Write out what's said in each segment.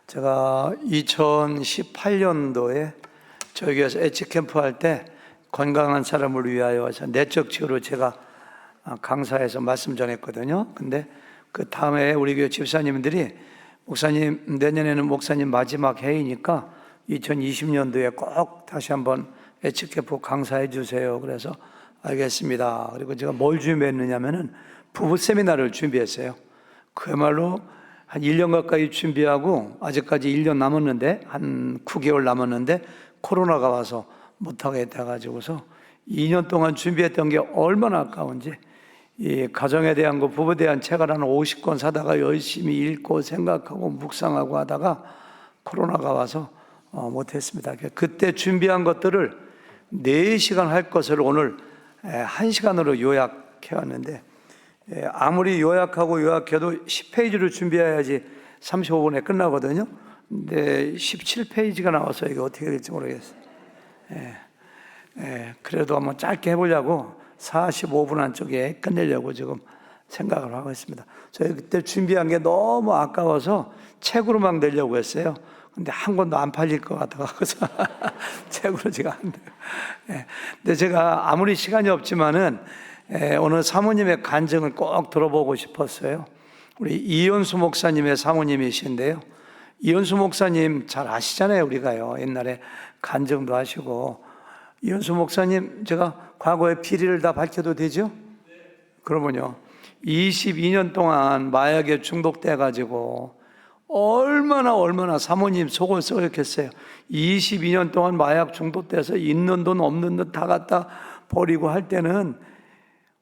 제가 2018년도에 저희 교회에서 엣지캠프 할 때 건강한 사람을 위하여 내적 치유로 제가 강사에서 말씀 전했거든요. 근데 그 다음에 우리 교회 집사님들이 목사님 내년에는 목사님 마지막 해이니까 2020년도에 꼭 다시 한번 엣지캠프 강사해 주세요. 그래서 알겠습니다. 그리고 제가 뭘 준비했느냐면은 부부 세미나를 준비했어요. 그야말로 한 1년 가까이 준비하고 아직까지 1년 남았는데 한 9개월 남았는데 코로나가 와서 못하게 돼가지고서 2년 동안 준비했던 게 얼마나 아까운지 이 가정에 대한 거 부부에 대한 책을 한 50권 사다가 열심히 읽고 생각하고 묵상하고 하다가 코로나가 와서 못했습니다. 그때 준비한 것들을 4시간 할 것을 오늘 1시간으로 요약해 왔는데 아무리 요약하고 요약해도 10페이지를 준비해야지 35분에 끝나거든요. 근데 17페이지가 나와서 이게 어떻게 될지 모르겠어요. 그래도 한번 짧게 해보려고 45분 안쪽에 끝내려고 지금 생각을 하고 있습니다. 저희 그때 준비한 게 너무 아까워서 책으로 막 내려고 했어요. 근데 한 권도 안 팔릴 것 같아서 책으로 제가 안 돼요. 근데 제가 아무리 시간이 없지만은 오늘 사모님의 간증을 꼭 들어보고 싶었어요. 우리 이현수 목사님의 사모님이신데요. 이현수 목사님 잘 아시잖아요. 우리가요 옛날에 간증도 하시고. 이현수 목사님 제가 과거의 비리를 다 밝혀도 되죠? 그러면요 22년 동안 마약에 중독돼 가지고 얼마나 사모님 속을 썩였겠어요. 22년 동안 마약 중독돼서 있는 돈 없는 돈 다 갖다 버리고 할 때는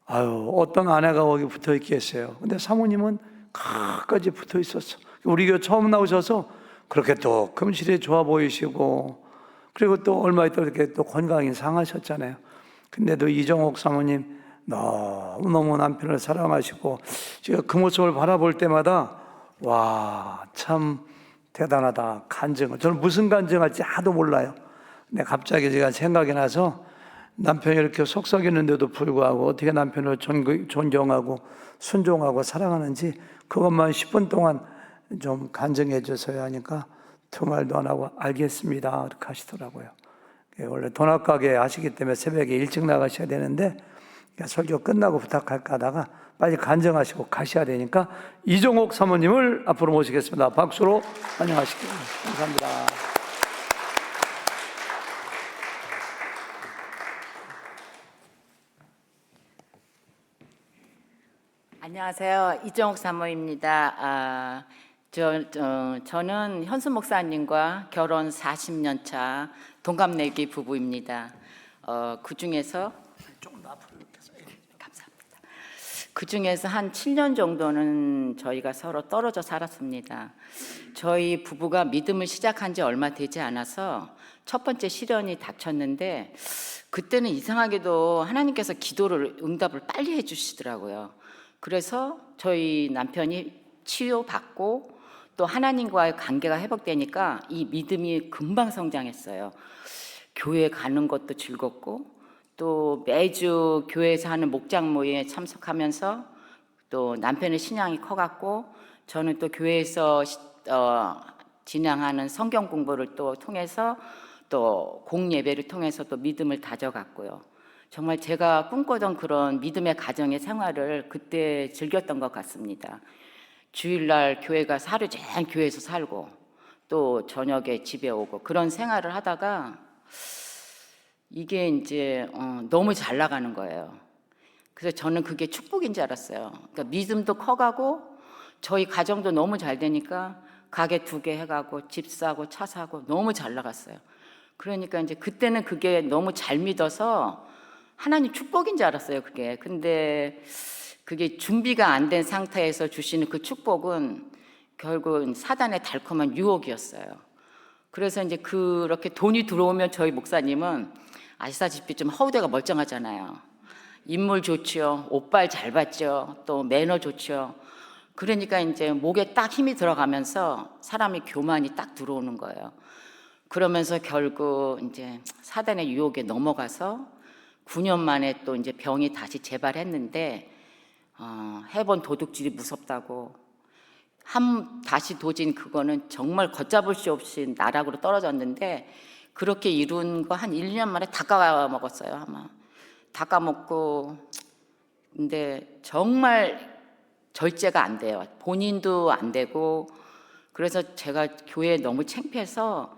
어떤 아내가 거기 붙어 있겠어요. 근데 사모님은 끝까지 붙어 있었어. 우리 교회 처음 나오셔서 그렇게 또 금실이 좋아 보이시고, 그리고 또 얼마 있다 이렇게 또 건강이 상하셨잖아요. 근데도 이정옥 사모님 너무너무 남편을 사랑하시고, 제가 그 모습을 바라볼 때마다 와, 참 대단하다. 간증을 저는 무슨 간증할지 하도 몰라요. 근데 갑자기 제가 생각이 나서 남편이 이렇게 속썩이는데도 불구하고 어떻게 남편을 존경하고 순종하고 사랑하는지 그것만 10분 동안 좀 간증해 주셔야 하니까 두 말도 안 하고 알겠습니다 이렇게 하시더라고요. 원래 돈악가게 하시기 때문에 새벽에 일찍 나가셔야 되는데 설교 끝나고 부탁할까 하다가 빨리 간증하시고 가셔야 되니까 이종옥 사모님을 앞으로 모시겠습니다. 박수로 환영하시기 감사합니다. 안녕하세요. 이정옥 사모입니다. 저는 현수 목사님과 결혼 40년 차 동갑내기 부부입니다. 그 중에서 감사합니다. 그 중에서 한 7년 정도는 저희가 서로 떨어져 살았습니다. 저희 부부가 믿음을 시작한 지 얼마 되지 않아서 첫 번째 시련이 닥쳤는데 그때는 이상하게도 하나님께서 기도를 응답을 빨리 해주시더라고요. 그래서 저희 남편이 치유받고 또 하나님과의 관계가 회복되니까 이 믿음이 금방 성장했어요. 교회 가는 것도 즐겁고 또 매주 교회에서 하는 목장 모임에 참석하면서 또 남편의 신앙이 커갔고 저는 또 교회에서 진행하는 성경 공부를 또 통해서 또 공예배를 통해서 또 믿음을 다져갔고요. 정말 제가 꿈꾸던 그런 믿음의 가정의 생활을 그때 즐겼던 것 같습니다. 주일날 교회 가서 하루 종일 교회에서 살고 또 저녁에 집에 오고 그런 생활을 하다가 이게 이제 너무 잘 나가는 거예요. 그래서 저는 그게 축복인 줄 알았어요. 그러니까 믿음도 커가고 저희 가정도 너무 잘 되니까 가게 2개 해가고 집 사고 차 사고 너무 잘 나갔어요. 그러니까 이제 그때는 그게 너무 잘 믿어서 하나님 축복인 줄 알았어요, 그게. 근데 그게 준비가 안 된 상태에서 주시는 그 축복은 결국은 사단의 달콤한 유혹이었어요. 그래서 이제 그렇게 돈이 들어오면 저희 목사님은 아시다시피 좀 허우대가 멀쩡하잖아요. 인물 좋죠, 옷발 잘 받죠, 또 매너 좋죠. 그러니까 이제 목에 딱 힘이 들어가면서 사람이 교만이 딱 들어오는 거예요. 그러면서 결국 이제 사단의 유혹에 넘어가서 9년 만에 또 이제 병이 다시 재발했는데 해본 도둑질이 무섭다고 다시 도진 그거는 정말 걷잡을 수 없이 나락으로 떨어졌는데, 그렇게 이룬 거 한 1년 만에 다 까먹었어요, 아마. 다 까먹고. 근데 정말 절제가 안 돼요. 본인도 안 되고. 그래서 제가 교회에 너무 창피해서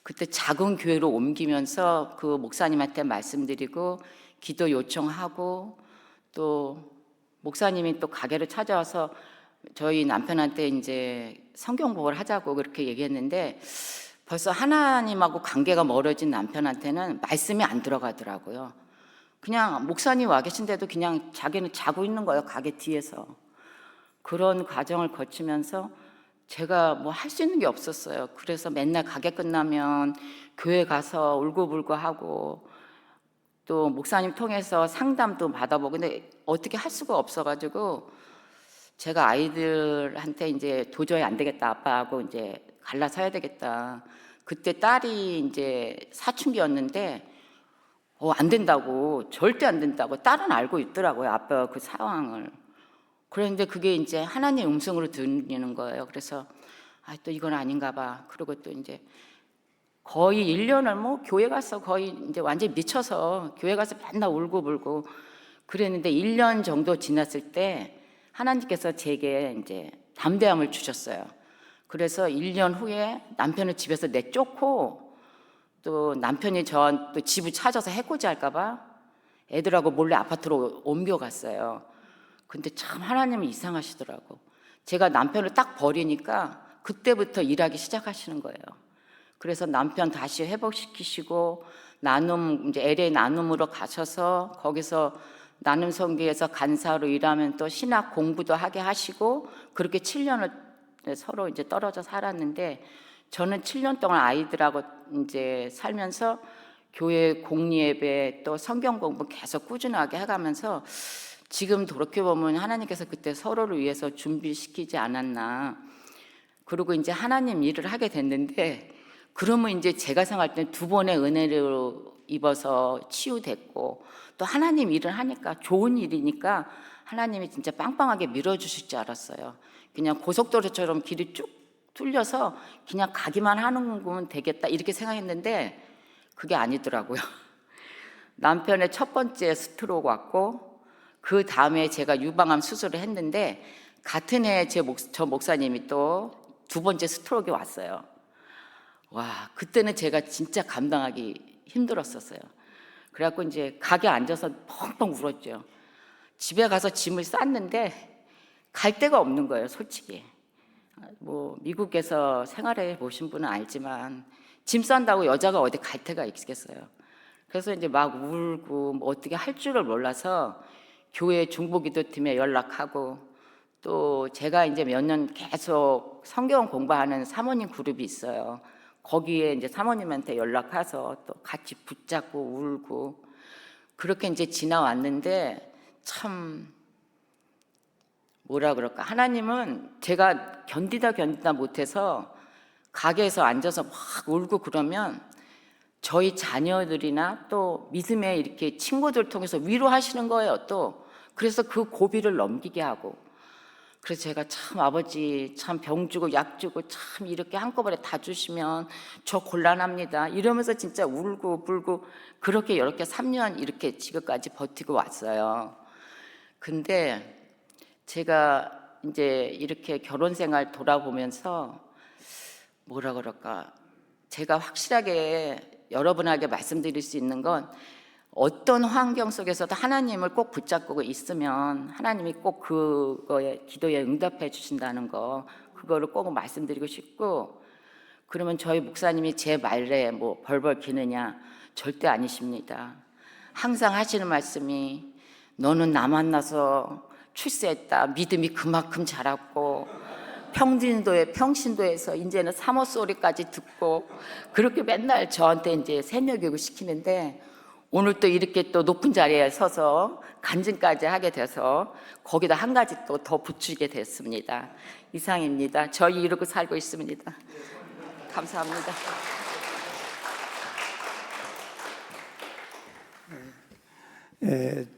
그때 작은 교회로 옮기면서 그 목사님한테 말씀드리고 기도 요청하고, 또 목사님이 또 가게를 찾아와서 저희 남편한테 이제 성경 공부를 하자고 그렇게 얘기했는데, 벌써 하나님하고 관계가 멀어진 남편한테는 말씀이 안 들어가더라고요. 그냥 목사님 와 계신데도 그냥 자기는 자고 있는 거예요, 가게 뒤에서. 그런 과정을 거치면서 제가 뭐 할 수 있는 게 없었어요. 그래서 맨날 가게 끝나면 교회 가서 울고불고 하고, 또 목사님 통해서 상담도 받아보고, 근데 어떻게 할 수가 없어가지고 제가 아이들한테 이제 도저히 안 되겠다, 아빠하고 이제 갈라서야 되겠다. 그때 딸이 이제 사춘기였는데 안 된다고, 절대 안 된다고 딸은 알고 있더라고요, 아빠가 그 상황을. 그런데 그게 이제 하나님 음성으로 들리는 거예요. 그래서 또 이건 아닌가 봐. 그리고 또 이제 거의 1년을 뭐 교회 가서 거의 이제 완전히 미쳐서 교회 가서 맨날 울고불고 그랬는데, 1년 정도 지났을 때 하나님께서 제게 이제 담대함을 주셨어요. 그래서 1년 후에 남편을 집에서 내쫓고, 또 남편이 또 집을 찾아서 해코지 할까봐 애들하고 몰래 아파트로 옮겨갔어요. 근데 참 하나님은 이상하시더라고. 제가 남편을 딱 버리니까 그때부터 일하기 시작하시는 거예요. 그래서 남편 다시 회복시키시고, 이제 LA 나눔으로 가셔서 거기서 나눔 선교에서 간사로 일하면 또 신학 공부도 하게 하시고, 그렇게 7년을 서로 이제 떨어져 살았는데, 저는 7년 동안 아이들하고 이제 살면서 교회 공예배 또 성경 공부 계속 꾸준하게 해가면서, 지금 돌이켜보면 하나님께서 그때 서로를 위해서 준비시키지 않았나. 그리고 이제 하나님 일을 하게 됐는데, 그러면 이제 제가 생각할 때 2번의 은혜를 입어서 치유됐고, 또 하나님 일을 하니까 좋은 일이니까 하나님이 진짜 빵빵하게 밀어주실 줄 알았어요. 그냥 고속도로처럼 길이 쭉 뚫려서 그냥 가기만 하는 거면 되겠다 이렇게 생각했는데, 그게 아니더라고요. 남편의 첫 번째 스트로크 왔고, 그 다음에 제가 유방암 수술을 했는데, 같은 해에 저 목사님이 또 2번째 스트로크가 왔어요. 와, 그때는 제가 진짜 감당하기 힘들었었어요. 그래갖고 이제 가게 앉아서 펑펑 울었죠. 집에 가서 짐을 쌌는데 갈 데가 없는 거예요, 솔직히. 뭐 미국에서 생활해 보신 분은 알지만 짐 싼다고 여자가 어디 갈 데가 있겠어요. 그래서 이제 막 울고 뭐 어떻게 할 줄을 몰라서 교회 중보기도팀에 연락하고, 또 제가 이제 몇 년 계속 성경 공부하는 사모님 그룹이 있어요. 거기에 이제 사모님한테 연락해서 또 같이 붙잡고 울고, 그렇게 이제 지나왔는데, 참 뭐라 그럴까, 하나님은 제가 견디다 못해서 가게에서 앉아서 막 울고 그러면 저희 자녀들이나 또 믿음의 이렇게 친구들 통해서 위로하시는 거예요. 또 그래서 그 고비를 넘기게 하고, 그래서 제가 참 아버지 참 병 주고 약 주고 참 이렇게 한꺼번에 다 주시면 저 곤란합니다 이러면서 진짜 울고 불고, 그렇게 이렇게 3년 이렇게 지금까지 버티고 왔어요. 근데 제가 이제 이렇게 결혼 생활 돌아보면서 뭐라 그럴까, 제가 확실하게 여러분에게 말씀드릴 수 있는 건, 어떤 환경 속에서도 하나님을 꼭 붙잡고 있으면 하나님이 꼭 그거에 기도에 응답해 주신다는 거, 그거를 꼭 말씀드리고 싶고, 그러면 저희 목사님이 제 말에 뭐 벌벌 기느냐, 절대 아니십니다. 항상 하시는 말씀이, 너는 나 만나서 출세했다, 믿음이 그만큼 자랐고, 평신도에서 이제는 사모 소리까지 듣고, 그렇게 맨날 저한테 이제 새벽교육 시키는데, 오늘 또 이렇게 또 높은 자리에 서서 간증까지 하게 돼서 거기다 한 가지 또 더 붙이게 됐습니다. 이상입니다. 저희 이러고 살고 있습니다. 감사합니다.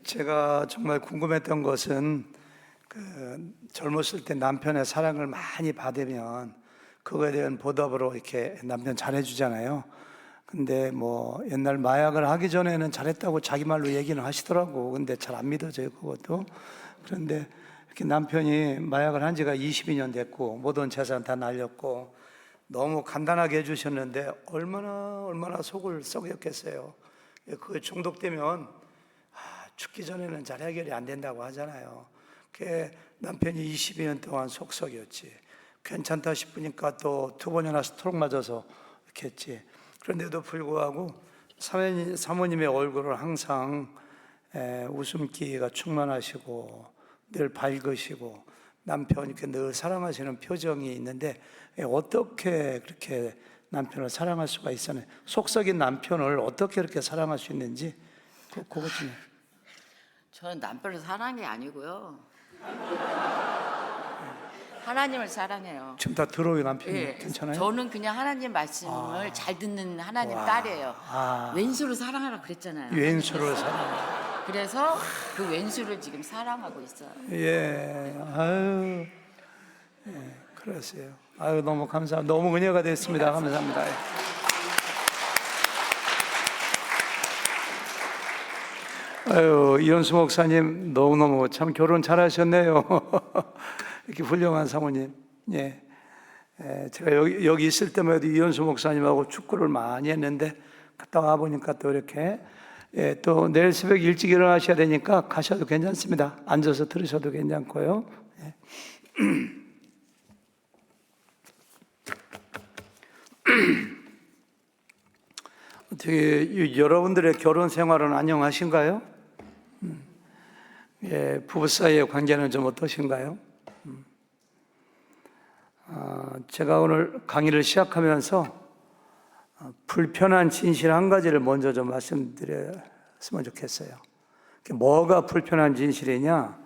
제가 정말 궁금했던 것은 젊었을 때 남편의 사랑을 많이 받으면 그거에 대한 보답으로 이렇게 남편 잘해주잖아요. 근데 뭐 옛날 마약을 하기 전에는 잘했다고 자기 말로 얘기는 하시더라고. 근데 잘 안 믿어져요, 그것도. 그런데 이렇게 남편이 마약을 한 지가 22년 됐고 모든 재산 다 날렸고 너무 간단하게 해주셨는데 얼마나 속을 썩였겠어요. 그 중독되면 죽기 전에는 잘 해결이 안 된다고 하잖아요. 그 남편이 22년 동안 속 썩였지. 괜찮다 싶으니까 또 2번이나 스트로크 맞아서 이렇게 했지. 그런데도 불구하고 사모님의 얼굴을 항상 웃음기가 충만하시고 늘 밝으시고 남편 이렇게 늘 사랑하시는 표정이 있는데 어떻게 그렇게 남편을 사랑할 수가 있었나요? 속 썩인 남편을 어떻게 그렇게 사랑할 수 있는지 그것 좀. 저는 남편을 사랑한 게 아니고요. 하나님을 사랑해요. 지금 다 들어요, 남편이. 예, 괜찮아요? 저는 그냥 하나님 말씀을 잘 듣는 하나님 딸이에요. 왼수를 사랑하라 그랬잖아요. 왼수를 사랑. 그래서 그 왼수를 지금 사랑하고 있어요. 예, 아유, 예, 그러세요. 아유, 너무 감사합니다. 너무 은혜가 됐습니다. 감사합니다. 아유, 이현수 목사님 너무너무 참 결혼 잘하셨네요. 이렇게 훌륭한 사모님. 예. 제가 여기 있을 때만 해도 이현수 목사님하고 축구를 많이 했는데 갔다 와 보니까 또 이렇게 또 내일 새벽 일찍 일어나셔야 되니까 가셔도 괜찮습니다. 앉아서 들으셔도 괜찮고요. 예. 어떻게 여러분들의 결혼 생활은 안녕하신가요? 예, 부부 사이의 관계는 좀 어떠신가요? 제가 오늘 강의를 시작하면서 불편한 진실 한 가지를 먼저 좀 말씀드렸으면 좋겠어요. 뭐가 불편한 진실이냐?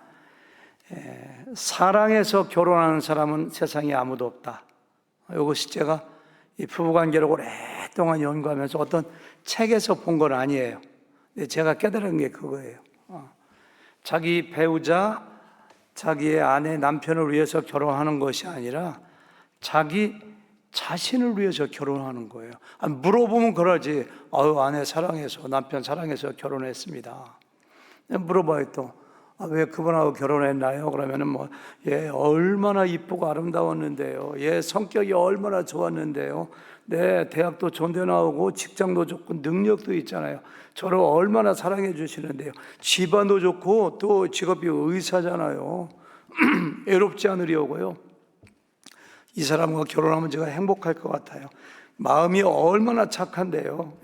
사랑해서 결혼하는 사람은 세상에 아무도 없다. 이것이 제가 이 부부관계를 오랫동안 연구하면서 어떤 책에서 본 건 아니에요. 근데 제가 깨달은 게 그거예요. 자기 배우자, 자기의 아내, 남편을 위해서 결혼하는 것이 아니라 자기 자신을 위해서 결혼하는 거예요. 물어보면 그러지. 아내 사랑해서, 남편 사랑해서 결혼했습니다. 물어봐요 또. 왜 그분하고 결혼했나요? 그러면은 얼마나 이쁘고 아름다웠는데요. 성격이 얼마나 좋았는데요. 네, 대학도 존대 나오고 직장도 좋고 능력도 있잖아요. 저를 얼마나 사랑해 주시는데요. 집안도 좋고 또 직업이 의사잖아요. 외롭지 않으려고요. 이 사람과 결혼하면 제가 행복할 것 같아요. 마음이 얼마나 착한데요.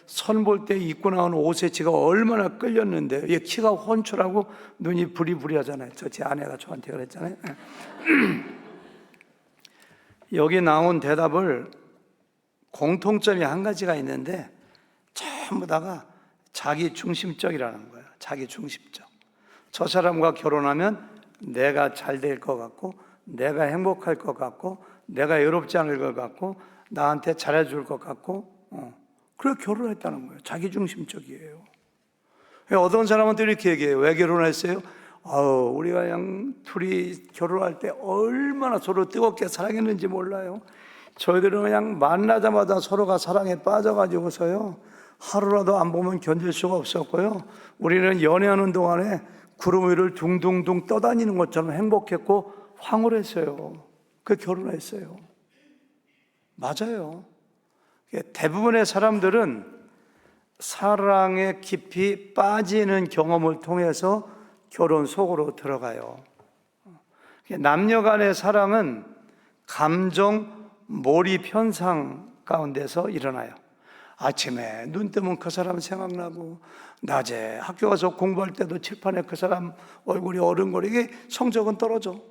선 볼 때 입고 나온 옷에 제가 얼마나 끌렸는데요. 키가 훤출하고 눈이 부리부리하잖아요. 제 아내가 저한테 그랬잖아요. 여기 나온 대답을 공통점이 한 가지가 있는데 전부 다가 자기 중심적이라는 거예요. 자기 중심적. 저 사람과 결혼하면 내가 잘 될 것 같고 내가 행복할 것 같고 내가 외롭지 않을 것 같고 나한테 잘해줄 것 같고 그래서 결혼했다는 거예요. 자기 중심적이에요. 어떤 사람은 또 이렇게 얘기해요. 왜 결혼했어요? 우리가 그냥 둘이 결혼할 때 얼마나 서로 뜨겁게 사랑했는지 몰라요. 저희들은 그냥 만나자마자 서로가 사랑에 빠져가지고서요 하루라도 안 보면 견딜 수가 없었고요. 우리는 연애하는 동안에 구름 위를 둥둥둥 떠다니는 것처럼 행복했고 황홀했어요. 그 결혼했어요. 맞아요. 대부분의 사람들은 사랑에 깊이 빠지는 경험을 통해서 결혼 속으로 들어가요. 남녀 간의 사랑은 감정 몰입 현상 가운데서 일어나요. 아침에 눈 뜨면 그 사람 생각나고 낮에 학교 가서 공부할 때도 칠판에 그 사람 얼굴이 어른거리게 성적은 떨어져.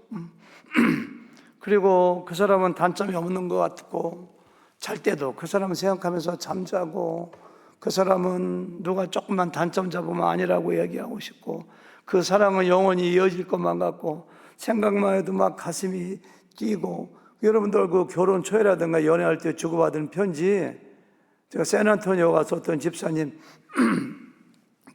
그리고 그 사람은 단점이 없는 것 같고 잘 때도 그 사람을 생각하면서 잠자고 그 사람은 누가 조금만 단점 잡으면 아니라고 얘기하고 싶고 그 사랑은 영원히 이어질 것만 같고 생각만 해도 막 가슴이 뛰고 여러분들 그 결혼 초에라든가 연애할 때 주고받은 편지 제가 샌안토니오 가서 어떤 집사님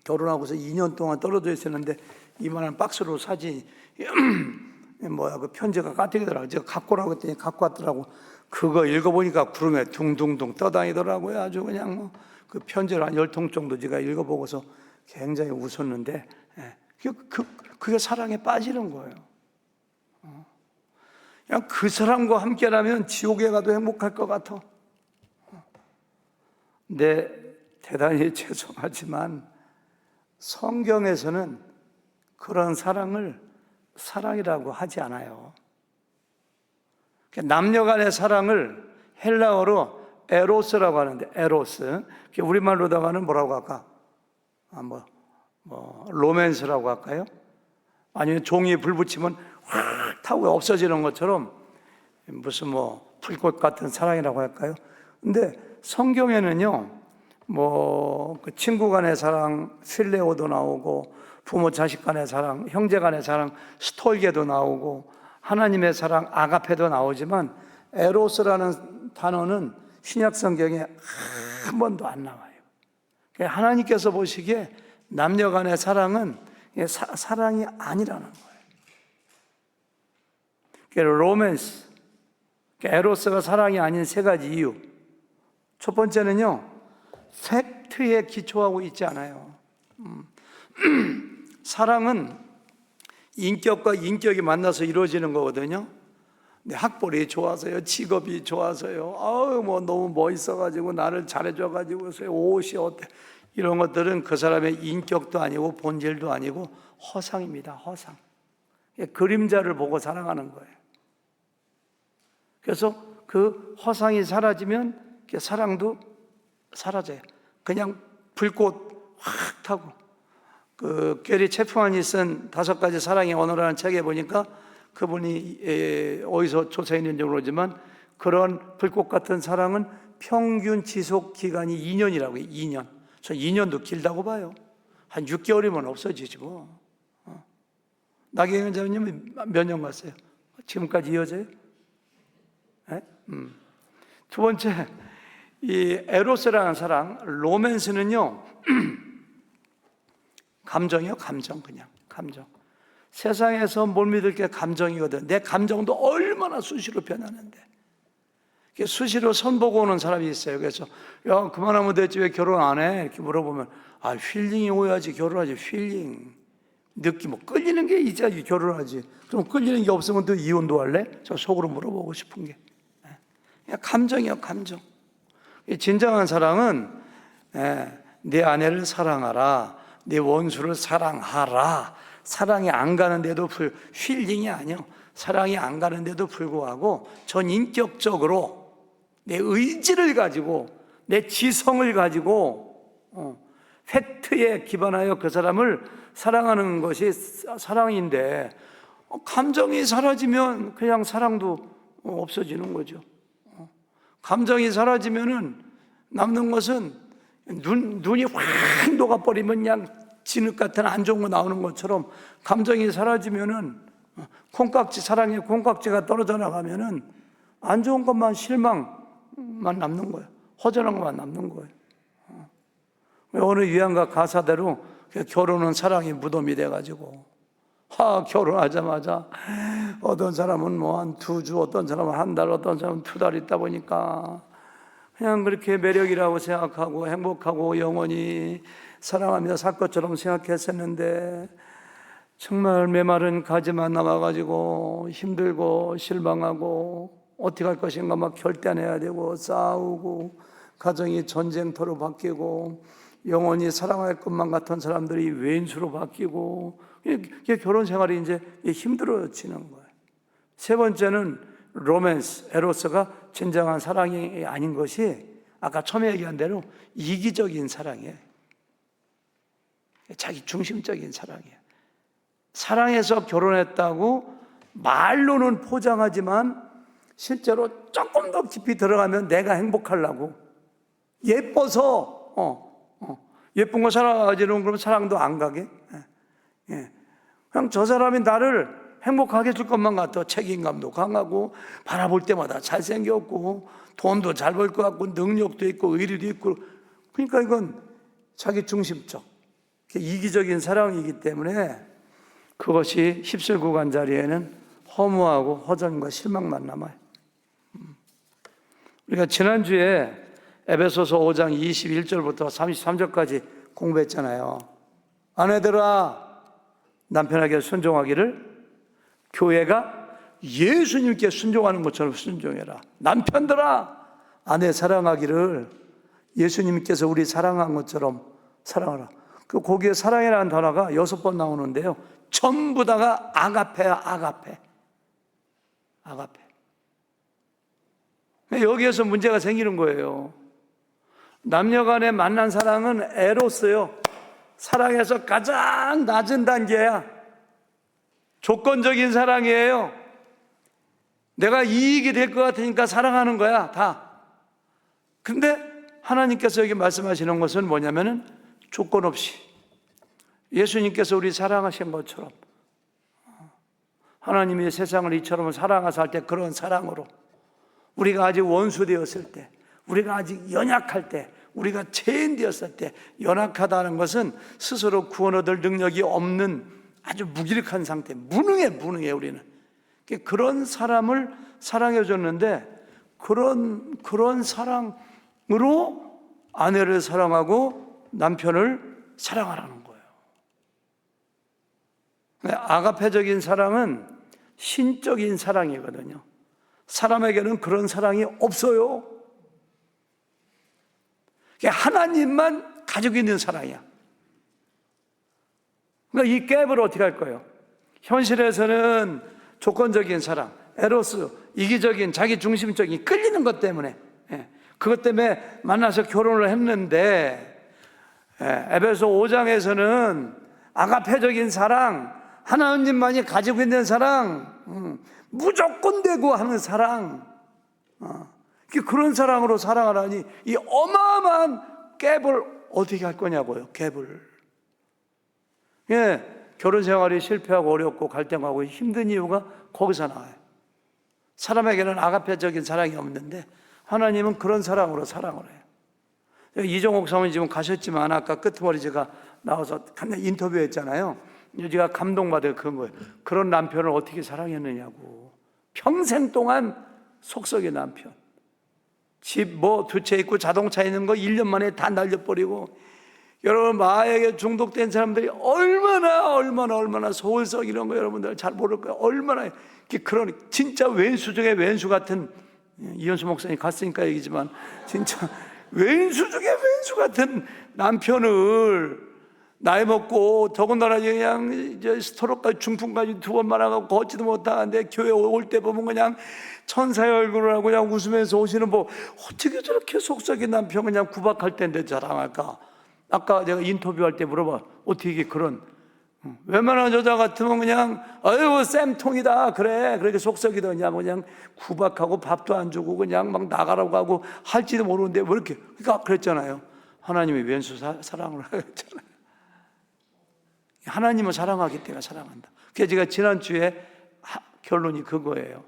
결혼하고서 2년 동안 떨어져 있었는데 이만한 박스로 사진 그 편지가 까뜩이더라고요. 제가 갖고 오라고 했더니 갖고 왔더라고. 그거 읽어보니까 구름에 둥둥둥 떠다니더라고요. 아주 그냥 그 편지를 한 10통 정도 제가 읽어보고서 굉장히 웃었는데, 그게 사랑에 빠지는 거예요. 그냥 그 사람과 함께라면 지옥에 가도 행복할 것 같아. 근데 대단히 죄송하지만 성경에서는 그런 사랑을 사랑이라고 하지 않아요. 남녀 간의 사랑을 헬라어로 에로스라고 하는데, 에로스. 우리말로다가는 뭐라고 할까? 로맨스라고 할까요? 아니면 종이에 불 붙이면 확 타고 없어지는 것처럼 무슨 불꽃 같은 사랑이라고 할까요? 근데 성경에는요, 그 친구 간의 사랑, 필레오도 나오고, 부모 자식 간의 사랑, 형제 간의 사랑, 스톨게도 나오고, 하나님의 사랑, 아가페도 나오지만, 에로스라는 단어는 신약 성경에 한 번도 안 나와요. 하나님께서 보시기에 남녀 간의 사랑은 사랑이 아니라는 거예요. 로맨스, 에로스가 사랑이 아닌 세 가지 이유. 첫 번째는요, 팩트에 기초하고 있지 않아요. 사랑은 인격과 인격이 만나서 이루어지는 거거든요. 내 학벌이 좋아서요, 직업이 좋아서요, 너무 멋있어가지고 나를 잘해줘가지고 옷이 어때, 이런 것들은 그 사람의 인격도 아니고 본질도 아니고 허상입니다. 허상. 그림자를 보고 사랑하는 거예요. 그래서 그 허상이 사라지면 사랑도 사라져요. 그냥 불꽃 확 타고. 게리 체프만이 쓴 5가지 사랑의 언어라는 책에 보니까 그분이 어디서 조사했는지 모르지만 그런 불꽃 같은 사랑은 평균 지속 기간이 2년이라고 해요. 2년. 저 2년도 길다고 봐요. 한 6개월이면 없어지지 뭐. 나경원 장님은 몇 년 갔어요? 지금까지 이어져요? 네? 두 번째, 이 에로스라는 사랑, 로맨스는요, 감정이요, 감정. 세상에서 못 믿을 게 감정이거든. 내 감정도 얼마나 수시로 변하는데. 수시로 선보고 오는 사람이 있어요. 그래서 야, 그만하면 됐지 왜 결혼 안 해? 이렇게 물어보면 힐링이 오야지 결혼하지. 힐링 느낌, 끌리는 게 있어야지 결혼하지. 그럼 끌리는 게 없으면 또 이혼도 할래? 저 속으로 물어보고 싶은 게 감정이요, 감정. 진정한 사랑은 내 아내를 사랑하라, 내 원수를 사랑하라. 사랑이 안 가는데도 힐링이 아니요, 사랑이 안 가는데도 불구하고 전 인격적으로 내 의지를 가지고 내 지성을 가지고 팩트에 기반하여 그 사람을 사랑하는 것이 사랑인데, 감정이 사라지면 그냥 사랑도 없어지는 거죠. 감정이 사라지면은 남는 것은 눈이 확 녹아버리면 그냥 진흙 같은 안 좋은 거 나오는 것처럼, 감정이 사라지면은 콩깍지, 사랑의 콩깍지가 떨어져 나가면은 안 좋은 것만, 실망만 남는 거예요. 허전한 것만 남는 거예요. 어느 유행가 가사대로 결혼은 사랑의 무덤이 돼가지고, 결혼하자마자 어떤 사람은 한 2주, 어떤 사람은 1달, 어떤 사람은 2달 있다 보니까 그냥 그렇게 매력이라고 생각하고 행복하고 영원히 사랑하며 살 것처럼 생각했었는데, 정말 메마른 가지만 남아가지고 힘들고 실망하고 어떻게 할 것인가 막 결단해야 되고 싸우고, 가정이 전쟁터로 바뀌고 영원히 사랑할 것만 같은 사람들이 왼수로 바뀌고, 이게 결혼 생활이 이제 힘들어지는 거예요. 세 번째는 로맨스, 에로스가 진정한 사랑이 아닌 것이 아까 처음에 얘기한 대로 이기적인 사랑이에요. 자기 중심적인 사랑이에요. 사랑해서 결혼했다고 말로는 포장하지만 실제로 조금 더 깊이 들어가면 내가 행복하려고 예뻐서 예쁜 거 사랑하지는, 그러면 사랑도 안 가게. 그냥 저 사람이 나를 행복하게 해줄 것만 같아. 책임감도 강하고 바라볼 때마다 잘생겼고 돈도 잘 벌 것 같고 능력도 있고 의리도 있고. 그러니까 이건 자기 중심적, 이기적인 사랑이기 때문에 그것이 휩쓸고 간 자리에는 허무하고 허전과 실망만 남아요. 우리가 지난주에 에베소서 5장 21절부터 33절까지 공부했잖아요. 아내들아 남편에게 순종하기를 교회가 예수님께 순종하는 것처럼 순종해라. 남편들아 아내 사랑하기를 예수님께서 우리 사랑한 것처럼 사랑하라. 그 거기에 사랑이라는 단어가 6번 나오는데요. 전부 다가 아가페야, 아가페. 아가페. 여기에서 문제가 생기는 거예요. 남녀 간에 만난 사랑은 에로스요. 사랑에서 가장 낮은 단계야. 조건적인 사랑이에요. 내가 이익이 될 것 같으니까 사랑하는 거야, 다. 근데 하나님께서 여기 말씀하시는 것은 뭐냐면은 조건 없이 예수님께서 우리 사랑하신 것처럼 하나님이 세상을 이처럼 사랑하사 할 때 그런 사랑으로 우리가 아직 원수 되었을 때, 우리가 아직 연약할 때, 우리가 죄인 되었을 때, 연약하다는 것은 스스로 구원 얻을 능력이 없는 아주 무기력한 상태, 무능해 우리는. 그런 사람을 사랑해 줬는데 그런 사랑으로 아내를 사랑하고 남편을 사랑하라는 거예요. 아가페적인 사랑은 신적인 사랑이거든요. 사람에게는 그런 사랑이 없어요. 하나님만 가지고 있는 사랑이야. 그러니까 이 갭을 어떻게 할 거예요? 현실에서는 조건적인 사랑, 에로스, 이기적인, 자기 중심적인 끌리는 것 때문에, 그것 때문에 만나서 결혼을 했는데, 에베소 5장에서는 아가페적인 사랑, 하나님만이 가지고 있는 사랑, 무조건 되고 하는 사랑, 그런 사랑으로 사랑하라니 이 어마어마한 갭을 어떻게 할 거냐고요. 갭을. 결혼 생활이 실패하고 어렵고 갈등하고 힘든 이유가 거기서 나와요. 사람에게는 아가페적인 사랑이 없는데 하나님은 그런 사랑으로 사랑을 해요. 이종옥 사모님 지금 가셨지만 아까 끄트머리 제가 나와서 인터뷰했잖아요. 제가 감동받아 그런 거예요. 그런 남편을 어떻게 사랑했느냐고. 평생 동안 속썩이 남편. 집 두 채 있고 자동차 있는 거 1년 만에 다 날려버리고. 여러분 마약에 중독된 사람들이 얼마나 소울석 이런 거 여러분들 잘 모를 거예요. 얼마나 그런 진짜 왼수 중에 왼수 같은, 이현수 목사님 갔으니까 얘기지만 진짜 왼수 중에 왼수 같은 남편을 나이 먹고 더군다나 그냥 이제 스트로크까지 중풍까지 2번 말아가고 걷지도 못하는데 교회 올 때 보면 그냥 천사의 얼굴을 하고 그냥 웃으면서 오시는 뭐 어떻게 저렇게 속썩인 남편 그냥 구박할 때인데 자랑할까? 아까 제가 인터뷰할 때 물어봐. 어떻게 그런 웬만한 여자 같으면 그냥 아유 쌤통이다 그래 그렇게 속썩이더냐 그냥 구박하고 밥도 안 주고 그냥 막 나가라고 하고 할지도 모르는데 왜 이렇게 그러니까 그랬잖아요. 하나님이 왼수 사랑을 하였잖아요. 하나님을 사랑하기 때문에 사랑한다. 그래서 제가 지난주에 결론이 그거예요.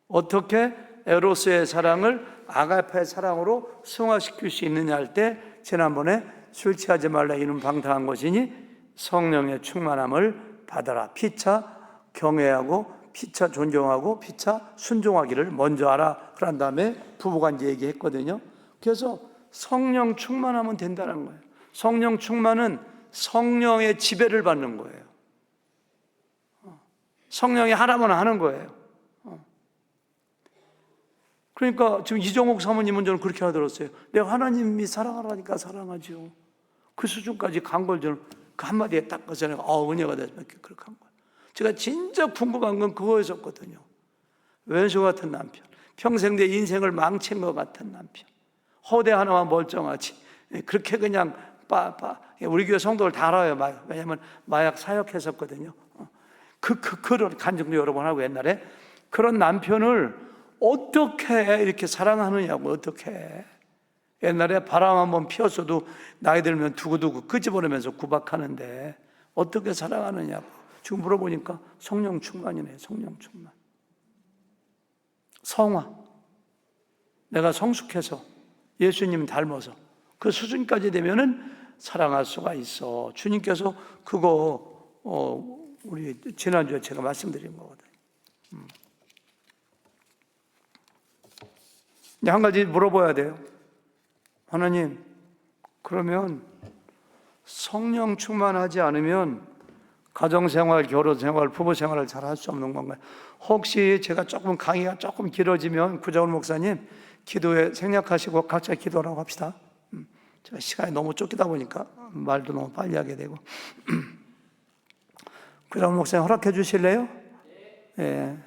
어떻게 에로스의 사랑을 아가페의 사랑으로 승화시킬 수 있느냐 할 때 지난번에 술 취하지 말라 이는 방탕한 것이니 성령의 충만함을 받아라. 피차 경외하고 피차 존경하고 피차 순종하기를 먼저 하라. 그런 다음에 부부간제 얘기했거든요. 그래서 성령 충만하면 된다는 거예요. 성령 충만은 성령의 지배를 받는 거예요. 성령이 하라면 하는 거예요. 그러니까 지금 이종옥 사모님은 저는 그렇게 알아들었어요. 내가 하나님이 사랑하라니까 사랑하죠. 그 수준까지 간 걸 저는 그 한마디에 딱 가서 내가 은혜가 돼서 그렇게 한 거예요. 제가 진짜 궁금한 건 그거였었거든요. 왼수 같은 남편, 평생 내 인생을 망친 것 같은 남편, 허대 하나만 멀쩡하지 그렇게 그냥 우리 교회 성도들 다 알아요. 왜냐하면 마약 사역했었거든요. 그런 간증도 여러 번 하고 옛날에 그런 남편을 어떻게 이렇게 사랑하느냐고. 어떻게 옛날에 바람 한번 피웠어도 나이 들면 두고두고 끄집어내면서 구박하는데 어떻게 사랑하느냐고. 지금 물어보니까 성령 충만이네요. 성령 충만. 성화. 내가 성숙해서 예수님 닮아서 그 수준까지 되면은 사랑할 수가 있어. 주님께서 그거 우리 지난주에 제가 말씀드린 거거든요. 이제 한 가지 물어봐야 돼요. 하나님, 그러면 성령 충만하지 않으면 가정생활, 결혼생활, 부부생활을 잘 할 수 없는 건가요? 혹시 제가 조금 강의가 조금 길어지면 구자원 목사님 기도에 생략하시고 각자 기도라고 합시다. 제가 시간이 너무 쫓기다 보니까 말도 너무 빨리 하게 되고. 구자원 목사님 허락해 주실래요? 예.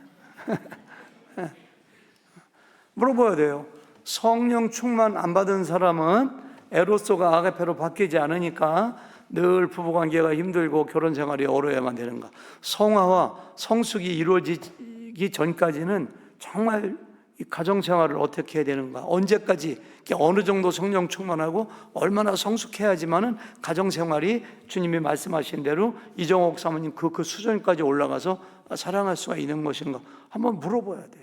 물어봐야 돼요. 성령 충만 안 받은 사람은 에로소가 아가페로 바뀌지 않으니까 늘 부부관계가 힘들고 결혼생활이 어려야만 되는가? 성화와 성숙이 이루어지기 전까지는 정말 이 가정생활을 어떻게 해야 되는가? 언제까지 어느 정도 성령 충만하고 얼마나 성숙해야지만은 가정생활이 주님이 말씀하신 대로 이정옥 사모님 그 수준까지 올라가서 사랑할 수가 있는 것인가? 한번 물어봐야 돼요.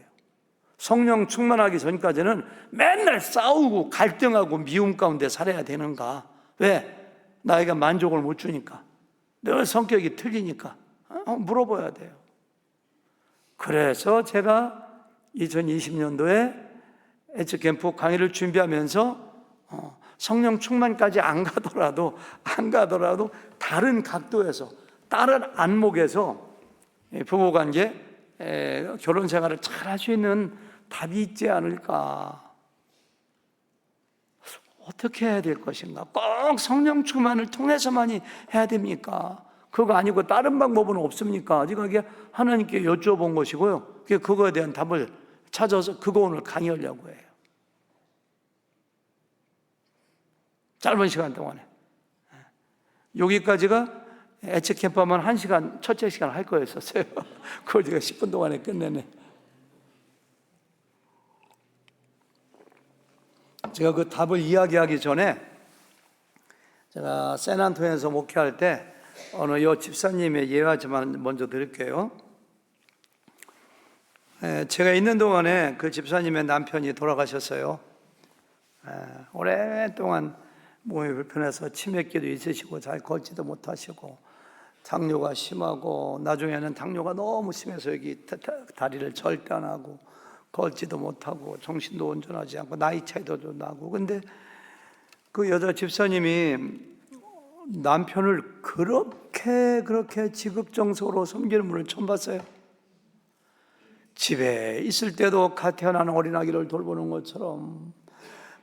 성령 충만하기 전까지는 맨날 싸우고 갈등하고 미움 가운데 살아야 되는가? 왜? 나이가 만족을 못 주니까, 늘 성격이 틀리니까. 물어봐야 돼요. 그래서 제가 2020년도에 에츠캠프 강의를 준비하면서 성령 충만까지 안 가더라도 다른 각도에서, 다른 안목에서 부부관계, 결혼생활을 잘 할 수 있는 답이 있지 않을까? 어떻게 해야 될 것인가? 꼭 성령 충만을 통해서만이 해야 됩니까? 그거 아니고 다른 방법은 없습니까? 제가 이게 하나님께 여쭤본 것이고요. 그거에 대한 답을 찾아서 그거 오늘 강의하려고 해요. 짧은 시간 동안에. 여기까지가 에츠캠프만 1시간, 첫째 시간 할 거였었어요. 그걸 제가 10분 동안에 끝내네. 제가 그 답을 이야기하기 전에 제가 샌안토니에서 목회할 때 어느 여 집사님의 예화지만 먼저 드릴게요. 제가 있는 동안에 그 집사님의 남편이 돌아가셨어요. 오랫동안 몸이 불편해서 치매기도 있으시고 잘 걷지도 못하시고 당뇨가 심하고 나중에는 당뇨가 너무 심해서 여기 다리를 절단하고 걷지도 못하고 정신도 온전하지 않고 나이 차이도 좀 나고. 근데 그 여자 집사님이 남편을 그렇게 지극정성으로 섬기는 분을 처음 봤어요. 집에 있을 때도 갓 태어난 어린아기를 돌보는 것처럼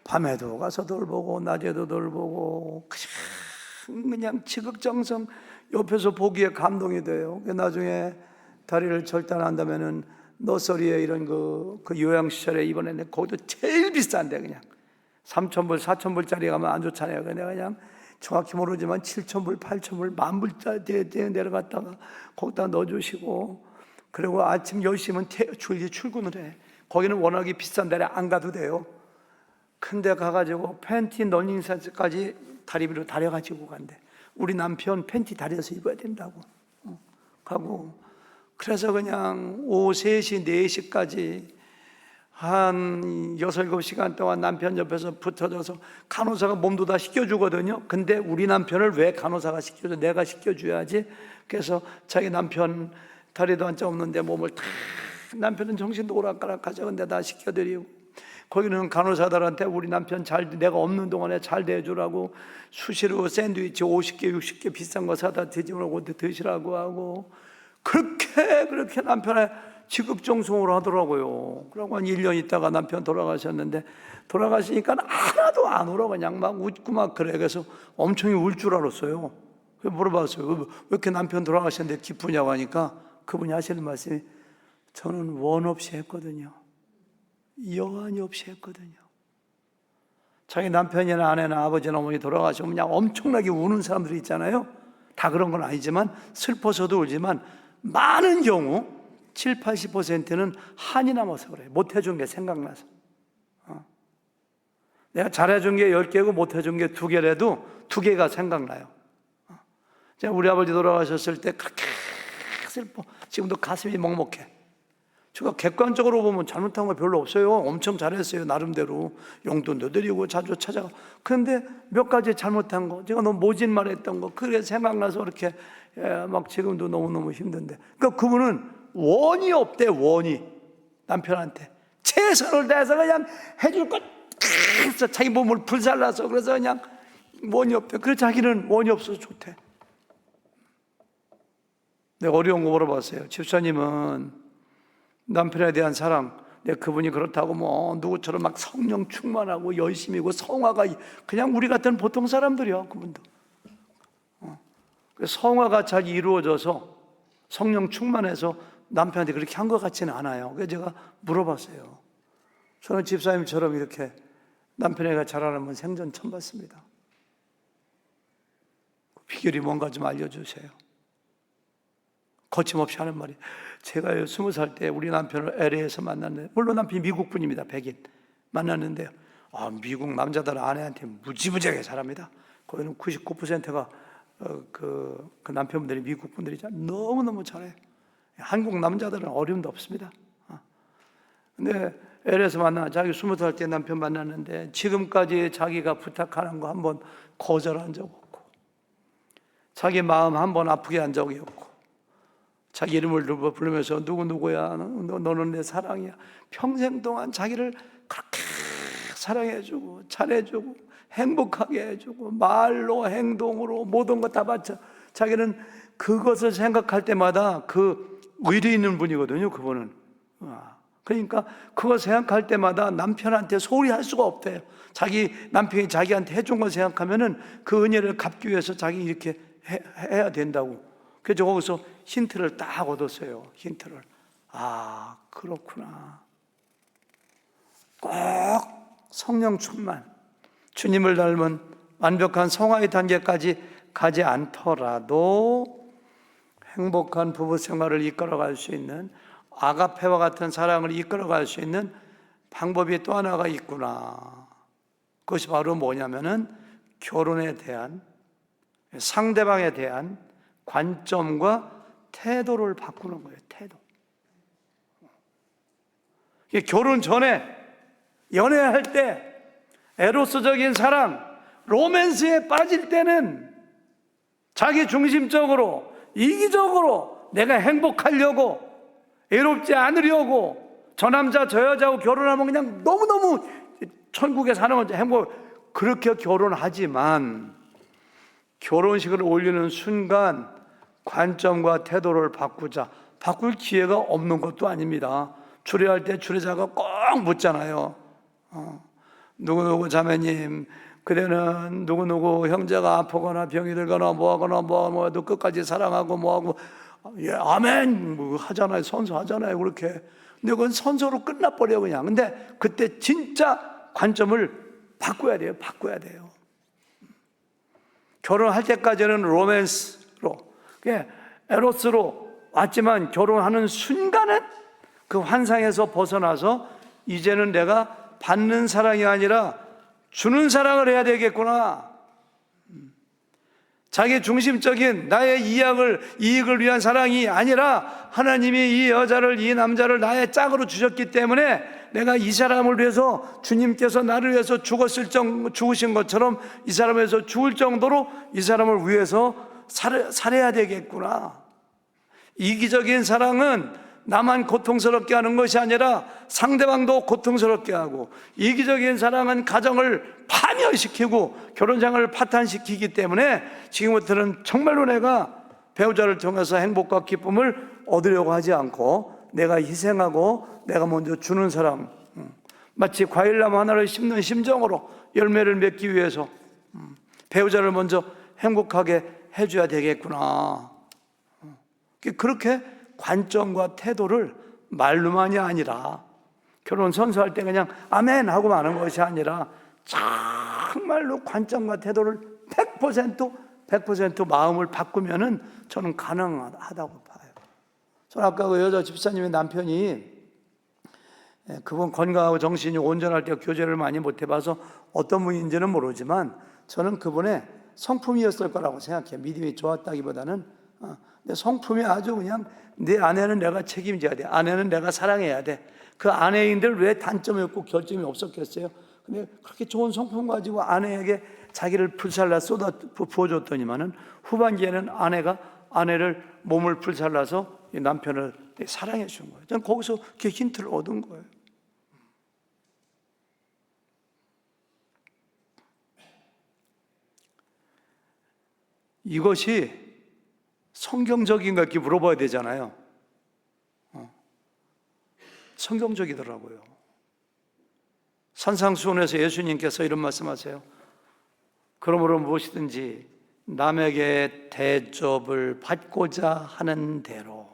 밤에도 가서 돌보고 낮에도 돌보고 그냥 지극정성, 옆에서 보기에 감동이 돼요. 나중에 다리를 절단한다면은 너서리에 이런 그 요양시설에 이번에는 거기도 제일 비싼데 그냥 3,000불, 4,000불짜리 가면 안 좋잖아요. 그냥 정확히 모르지만 7,000불, 8,000불, 10,000불짜리 내려갔다가 거기다 넣어주시고, 그리고 아침 10시면 출근을 해. 거기는 워낙에 비싼 데를 안 가도 돼요. 근데 가가지고 팬티 러닝센스까지 다리 위로 다려가지고 간대. 우리 남편 팬티 다려서 입어야 된다고 가고. 그래서 그냥 오후 3시, 4시까지 한 6, 7시간 동안 남편 옆에서 붙어져서 간호사가 몸도 다 씻겨주거든요. 근데 우리 남편을 왜 간호사가 씻겨줘? 내가 씻겨줘야지. 그래서 자기 남편 다리도 한자 없는데 몸을 다, 남편은 정신도 오락가락하죠. 근데 다 씻겨드리고, 거기는 간호사들한테 우리 남편 내가 없는 동안에 잘 대해주라고 수시로 샌드위치 50개, 60개 비싼 거 사다 뒤집어놓고 드시라고 하고, 그렇게 남편의 지극정성으로 하더라고요. 그러고 한 1년 있다가 남편 돌아가셨는데, 돌아가시니까 하나도 안 울어. 그냥 막 웃고 막 그래. 그래서 엄청 울 줄 알았어요. 그래서 물어봤어요. 왜 이렇게 남편 돌아가셨는데 기쁘냐고 하니까 그분이 하시는 말씀이, 저는 원 없이 했거든요. 여한이 없이 했거든요. 자기 남편이나 아내나 아버지나 어머니 돌아가시면 그냥 엄청나게 우는 사람들이 있잖아요. 다 그런 건 아니지만, 슬퍼서도 울지만 많은 경우 7, 80%는 한이 남아서 그래요. 못해준 게 생각나서. 내가 잘해준 게 10개고 못해준 게 2개라도 2개가 생각나요. 제가 우리 아버지 돌아가셨을 때 그렇게 슬퍼. 지금도 가슴이 먹먹해. 제가 객관적으로 보면 잘못한 거 별로 없어요. 엄청 잘했어요. 나름대로 용돈도 드리고 자주 찾아가. 그런데 몇 가지 잘못한 거, 제가 너무 모진 말했던 거, 그게 생각나서 이렇게 막 지금도 너무너무 힘든데. 그러니까 그분은 원이 없대. 원이 남편한테 최선을 다해서 그냥 해줄 것 그래서 자기 몸을 불살라서 그래서 그냥 원이 없대. 그래서 자기는 원이 없어서 좋대. 내가 어려운 거 물어봤어요. 집사님은 남편에 대한 사랑, 그분이 그렇다고 뭐 누구처럼 막 성령 충만하고 열심히고 성화가 그냥 우리 같은 보통 사람들이야. 그분도 성화가 잘 이루어져서 성령 충만해서 남편한테 그렇게 한 것 같지는 않아요. 그래서 제가 물어봤어요. 저는 집사님처럼 이렇게 남편애가 잘하는 분 생전 처음 봤습니다. 비결이 뭔가 좀 알려주세요. 거침없이 하는 말이, 제가 20살 때 우리 남편을 LA에서 만났는데, 물론 남편이 미국 분입니다. 백인 만났는데요, 미국 남자들은 아내한테 무지무지하게 잘합니다. 거기는 99%가 그 남편분들이 미국 분들이죠. 너무너무 잘해요. 한국 남자들은 어려움도 없습니다. 근데 LA에서 만나, 자기 20살 때 남편 만났는데 지금까지 자기가 부탁하는 거 한 번 거절한 적 없고, 자기 마음 한 번 아프게 한 적이 없고, 자기 이름을 부르면서 누구야, 너는 내 사랑이야, 평생 동안 자기를 그렇게 사랑해주고 잘해주고 행복하게 해주고 말로 행동으로 모든 거 다 바쳐. 자기는 그것을 생각할 때마다 그 의리 있는 분이거든요. 그분은. 그러니까 그거 생각할 때마다 남편한테 소홀히 할 수가 없대요. 자기 남편이 자기한테 해준 걸 생각하면은 그 은혜를 갚기 위해서 자기 이렇게 해야 된다고. 그래서 거기서 힌트를 딱 얻었어요. 힌트를. 그렇구나. 꼭 성령 충만, 주님을 닮은 완벽한 성화의 단계까지 가지 않더라도 행복한 부부 생활을 이끌어갈 수 있는, 아가페와 같은 사랑을 이끌어갈 수 있는 방법이 또 하나가 있구나. 그것이 바로 뭐냐면은 결혼에 대한, 상대방에 대한 관점과 태도를 바꾸는 거예요. 태도. 결혼 전에 연애할 때 에로스적인 사랑, 로맨스에 빠질 때는 자기 중심적으로, 이기적으로 내가 행복하려고, 외롭지 않으려고, 저 남자 저 여자하고 결혼하면 그냥 너무너무 천국에 사는 건 행복, 그렇게 결혼하지만 결혼식을 올리는 순간 관점과 태도를 바꿀 기회가 없는 것도 아닙니다. 주례할 때 주례자가 꼭 묻잖아요. 누구누구 자매님, 그대는 누구누구 형제가 아프거나 병이 들거나 뭐하거나 끝까지 사랑하고 뭐하고, 예, 아멘 뭐 하잖아요. 선서하잖아요. 그렇게. 근데 그건 선서로 끝나버려 그냥. 근데 그때 진짜 관점을 바꿔야 돼요. 결혼할 때까지는 로맨스로, 에로스로 왔지만 결혼하는 순간은 그 환상에서 벗어나서 이제는 내가 받는 사랑이 아니라 주는 사랑을 해야 되겠구나. 자기 중심적인 나의 이익을 위한 사랑이 아니라 하나님이 이 여자를, 이 남자를 나의 짝으로 주셨기 때문에 내가 이 사람을 위해서, 주님께서 나를 위해서 죽으신 것처럼 이 사람을 위해서 죽을 정도로 이 사람을 위해서 살아야 되겠구나. 이기적인 사랑은 나만 고통스럽게 하는 것이 아니라 상대방도 고통스럽게 하고, 이기적인 사랑은 가정을 파멸시키고 결혼생활을 파탄시키기 때문에 지금부터는 정말로 내가 배우자를 통해서 행복과 기쁨을 얻으려고 하지 않고 내가 희생하고 내가 먼저 주는 사람, 마치 과일나무 하나를 심는 심정으로 열매를 맺기 위해서 배우자를 먼저 행복하게 해줘야 되겠구나. 그렇게 관점과 태도를 말로만이 아니라, 결혼 선서할 때 그냥 아멘 하고 마는 것이 아니라 정말로 관점과 태도를 100% 마음을 바꾸면은 저는 가능하다고 봐요. 저는 아까 그 여자 집사님의 남편이, 그분 건강하고 정신이 온전할 때 교제를 많이 못 해봐서 어떤 분인지는 모르지만 저는 그분의 성품이었을 거라고 생각해요. 믿음이 좋았다기보다는 내 성품이 아주 그냥 내 아내는 내가 책임져야 돼. 아내는 내가 사랑해야 돼. 그 아내인들 왜 단점이 없고 결점이 없었겠어요? 근데 그렇게 좋은 성품 가지고 아내에게 자기를 불살라 쏟아 부어줬더니만은 후반기에는 아내가 아내를 몸을 불살라서 이 남편을 사랑해 준 거예요. 저는 거기서 그 힌트를 얻은 거예요. 이것이 성경적인가 이렇게 물어봐야 되잖아요. 성경적이더라고요. 산상수훈에서 예수님께서 이런 말씀하세요. 그러므로 무엇이든지 남에게 대접을 받고자 하는 대로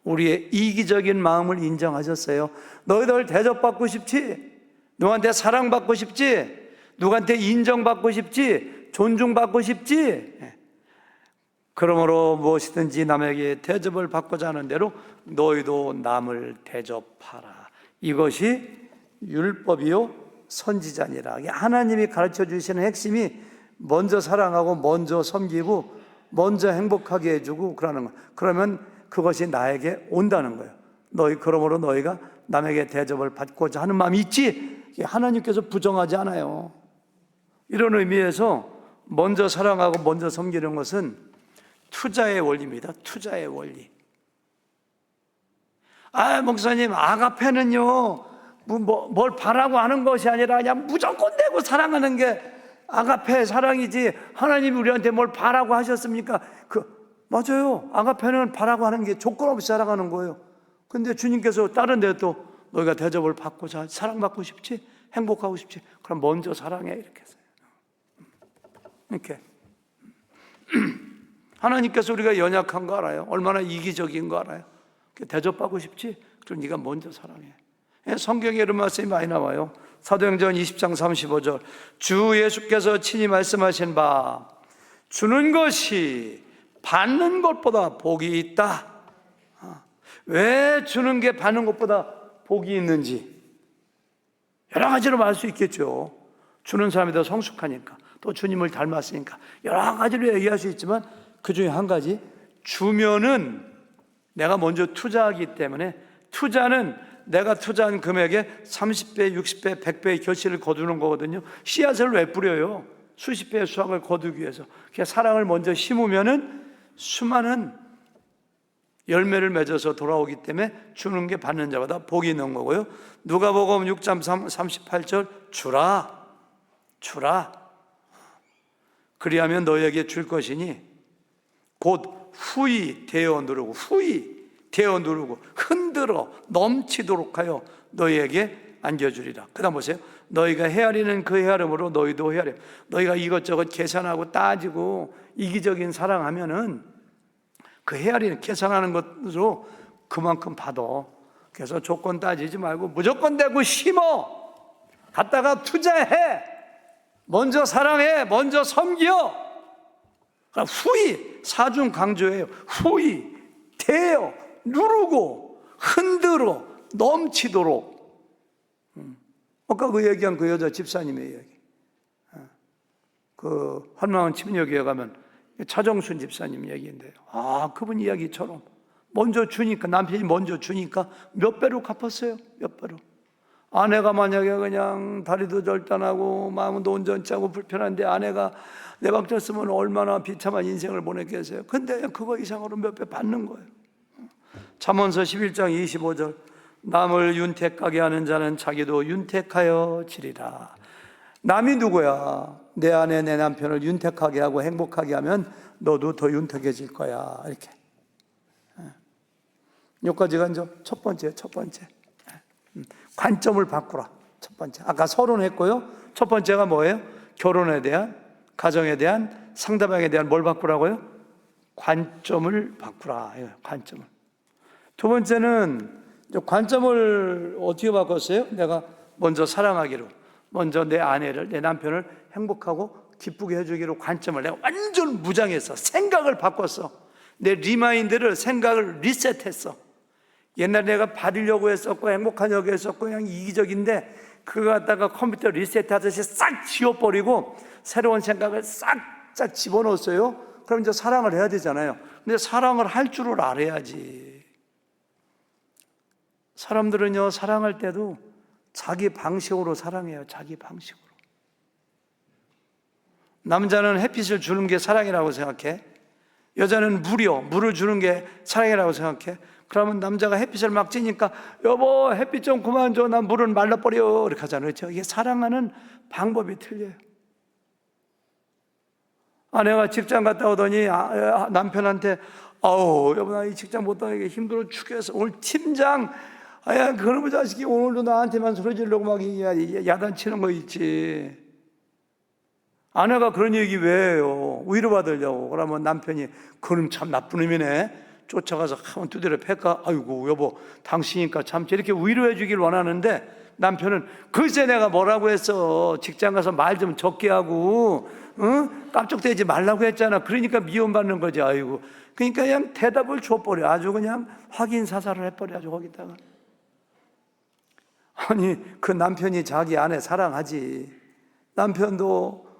우리의 이기적인 마음을 인정하셨어요. 너희들 대접받고 싶지? 누구한테 사랑받고 싶지? 누구한테 인정받고 싶지? 존중받고 싶지? 그러므로 무엇이든지 남에게 대접을 받고자 하는 대로 너희도 남을 대접하라. 이것이 율법이요 선지자니라. 하나님이 가르쳐 주시는 핵심이 먼저 사랑하고 먼저 섬기고 먼저 행복하게 해주고 그러는 거예요. 그러면 그것이 나에게 온다는 거예요. 그러므로 너희가 남에게 대접을 받고자 하는 마음이 있지? 하나님께서 부정하지 않아요. 이런 의미에서 먼저 사랑하고 먼저 섬기는 것은 투자의 원리입니다. 투자의 원리. 목사님, 아가페는요, 뭘 바라고 하는 것이 아니라 그냥 무조건 내고 사랑하는 게 아가페 사랑이지, 하나님이 우리한테 뭘 바라고 하셨습니까? 맞아요. 아가페는 바라고 하는 게 조건 없이 사랑하는 거예요. 근데 주님께서 다른 데 또 너희가 대접을 받고자, 사랑받고 싶지? 행복하고 싶지? 그럼 먼저 사랑해. 이렇게 했어요. 이렇게. 하나님께서 우리가 연약한 거 알아요. 얼마나 이기적인 거 알아요. 대접받고 싶지? 그럼 네가 먼저 사랑해. 성경에 이런 말씀이 많이 나와요. 사도행전 20장 35절 주 예수께서 친히 말씀하신 바 주는 것이 받는 것보다 복이 있다. 왜 주는 게 받는 것보다 복이 있는지 여러 가지로 말할 수 있겠죠. 주는 사람이 더 성숙하니까, 또 주님을 닮았으니까 여러 가지로 얘기할 수 있지만 그 중에 한 가지, 주면은 내가 먼저 투자하기 때문에 투자는 내가 투자한 금액에 30배, 60배, 100배의 결실을 거두는 거거든요. 씨앗을 왜 뿌려요? 수십 배의 수확을 거두기 위해서. 그냥 사랑을 먼저 심으면은 수많은 열매를 맺어서 돌아오기 때문에 주는 게 받는 자보다 복이 있는 거고요. 누가복음 6장 38절 주라. 그리하면 너희에게 줄 것이니 곧 후히 데워 누르고 흔들어 넘치도록 하여 너희에게 안겨주리라. 그 다음 보세요. 너희가 헤아리는 그 헤아림으로 너희도 헤아려. 너희가 이것저것 계산하고 따지고 이기적인 사랑하면은 그 헤아리는 계산하는 것으로 그만큼 받아. 그래서 조건 따지지 말고 무조건 대고 심어. 갖다가 투자해. 먼저 사랑해. 먼저 섬겨. 후히, 사중 강조해요. 후히, 대어, 누르고, 흔들어, 넘치도록. 아까 그 얘기한 그 여자 집사님의 얘기. 그 한마음 침략교회 가면 차정순 집사님 얘기인데요. 그분 이야기처럼 먼저 주니까, 남편이 먼저 주니까 몇 배로 갚았어요. 몇 배로. 아내가 만약에 그냥 다리도 절단하고 마음도 온전치 않고 불편한데 아내가 내 방tel 쓰면 얼마나 비참한 인생을 보냈겠어요. 근데 그거 이상으로 몇 배 받는 거예요. 잠언서 11장 25절 남을 윤택하게 하는 자는 자기도 윤택하여 지리라. 남이 누구야? 내 아내 내 남편을 윤택하게 하고 행복하게 하면 너도 더 윤택해질 거야. 이렇게. 여기까지가 이제 첫 번째. 관점을 바꾸라. 첫 번째. 아까 서론했고요. 첫 번째가 뭐예요? 결혼에 대한, 가정에 대한, 상대방에 대한 뭘 바꾸라고요? 관점을 바꾸라. 관점을. 두 번째는 관점을 어떻게 바꿨어요? 내가 먼저 사랑하기로, 먼저 내 아내를, 내 남편을 행복하고 기쁘게 해주기로 관점을 내가 완전 무장했어. 생각을 바꿨어. 내 리마인드를, 생각을 리셋했어. 옛날에 내가 받으려고 했었고 행복하려고 했었고 그냥 이기적인데 그거 갖다가 컴퓨터 리셋하듯이 싹 지워버리고 새로운 생각을 싹 집어넣었어요. 그럼 이제 사랑을 해야 되잖아요. 근데 사랑을 할 줄을 알아야지. 사람들은요, 사랑할 때도 자기 방식으로 사랑해요. 자기 방식으로. 남자는 햇빛을 주는 게 사랑이라고 생각해. 여자는 물을 주는 게 사랑이라고 생각해. 그러면 남자가 햇빛을 막 쬐니까 여보 햇빛 좀 그만 줘, 난 물은 말라버려 이렇게 하잖아요. 그렇죠? 이게 사랑하는 방법이 틀려요. 아내가 직장 갔다 오더니 남편한테 아우 여보 나 이 직장 못 다니게 힘들어 죽겠어. 오늘 팀장 아야 그놈의 자식이 오늘도 나한테만 소리 지르려고 막 야단치는 거 있지. 아내가 그런 얘기 왜 해요? 위로받으려고. 그러면 남편이 그놈 참 나쁜 놈이네. 쫓아가서 한번 두드려 팰까? 아이고 여보 당신이니까 참 이렇게 위로해 주길 원하는데 남편은 글쎄 내가 뭐라고 했어. 직장 가서 말 좀 적게 하고 깜짝대지 말라고 했잖아. 그러니까 미움받는 거지. 아이고 그러니까 그냥 대답을 줘버려. 아주 그냥 확인 사살을 해버려. 아주 거기다가. 아니 그 남편이 자기 아내 사랑하지. 남편도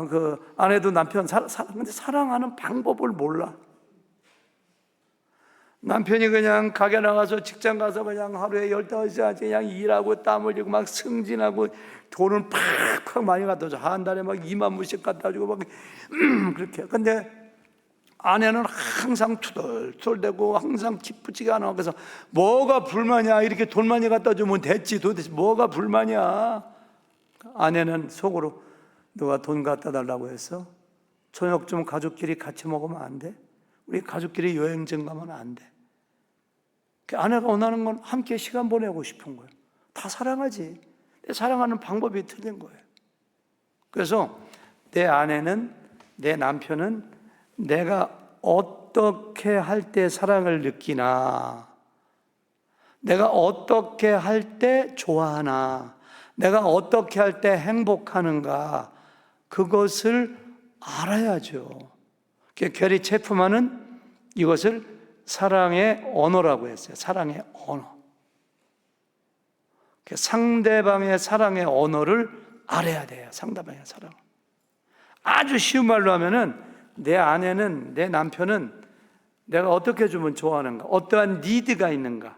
그 아내도 남편 근데 사랑하는 방법을 몰라. 남편이 그냥 가게 나가서 직장 가서 그냥 하루에 15시간씩 그냥 일하고 땀 흘리고 막 승진하고 돈을 팍팍 많이 갖다 줘. 한 달에 막 2만 불씩 갖다 주고 막 그렇게. 근데 아내는 항상 투덜투덜대고 항상 기쁘지가 않아. 그래서 뭐가 불만이야? 이렇게 돈 많이 갖다 주면 됐지. 도대체 뭐가 불만이야? 아내는 속으로 누가 돈 갖다 달라고 해서 저녁 좀 가족끼리 같이 먹으면 안 돼? 우리 가족끼리 여행 좀 가면 안 돼? 아내가 원하는 건 함께 시간 보내고 싶은 거예요. 다 사랑하지. 사랑하는 방법이 틀린 거예요. 그래서 내 아내는, 내 남편은 내가 어떻게 할 때 사랑을 느끼나, 내가 어떻게 할 때 좋아하나, 내가 어떻게 할 때 행복하는가, 그것을 알아야죠. 게리 체프만은 이것을 사랑의 언어라고 했어요. 사랑의 언어. 상대방의 사랑의 언어를 알아야 돼요. 상대방의 사랑. 아주 쉬운 말로 하면은 내 아내는, 내 남편은 내가 어떻게 해주면 좋아하는가, 어떠한 니드가 있는가,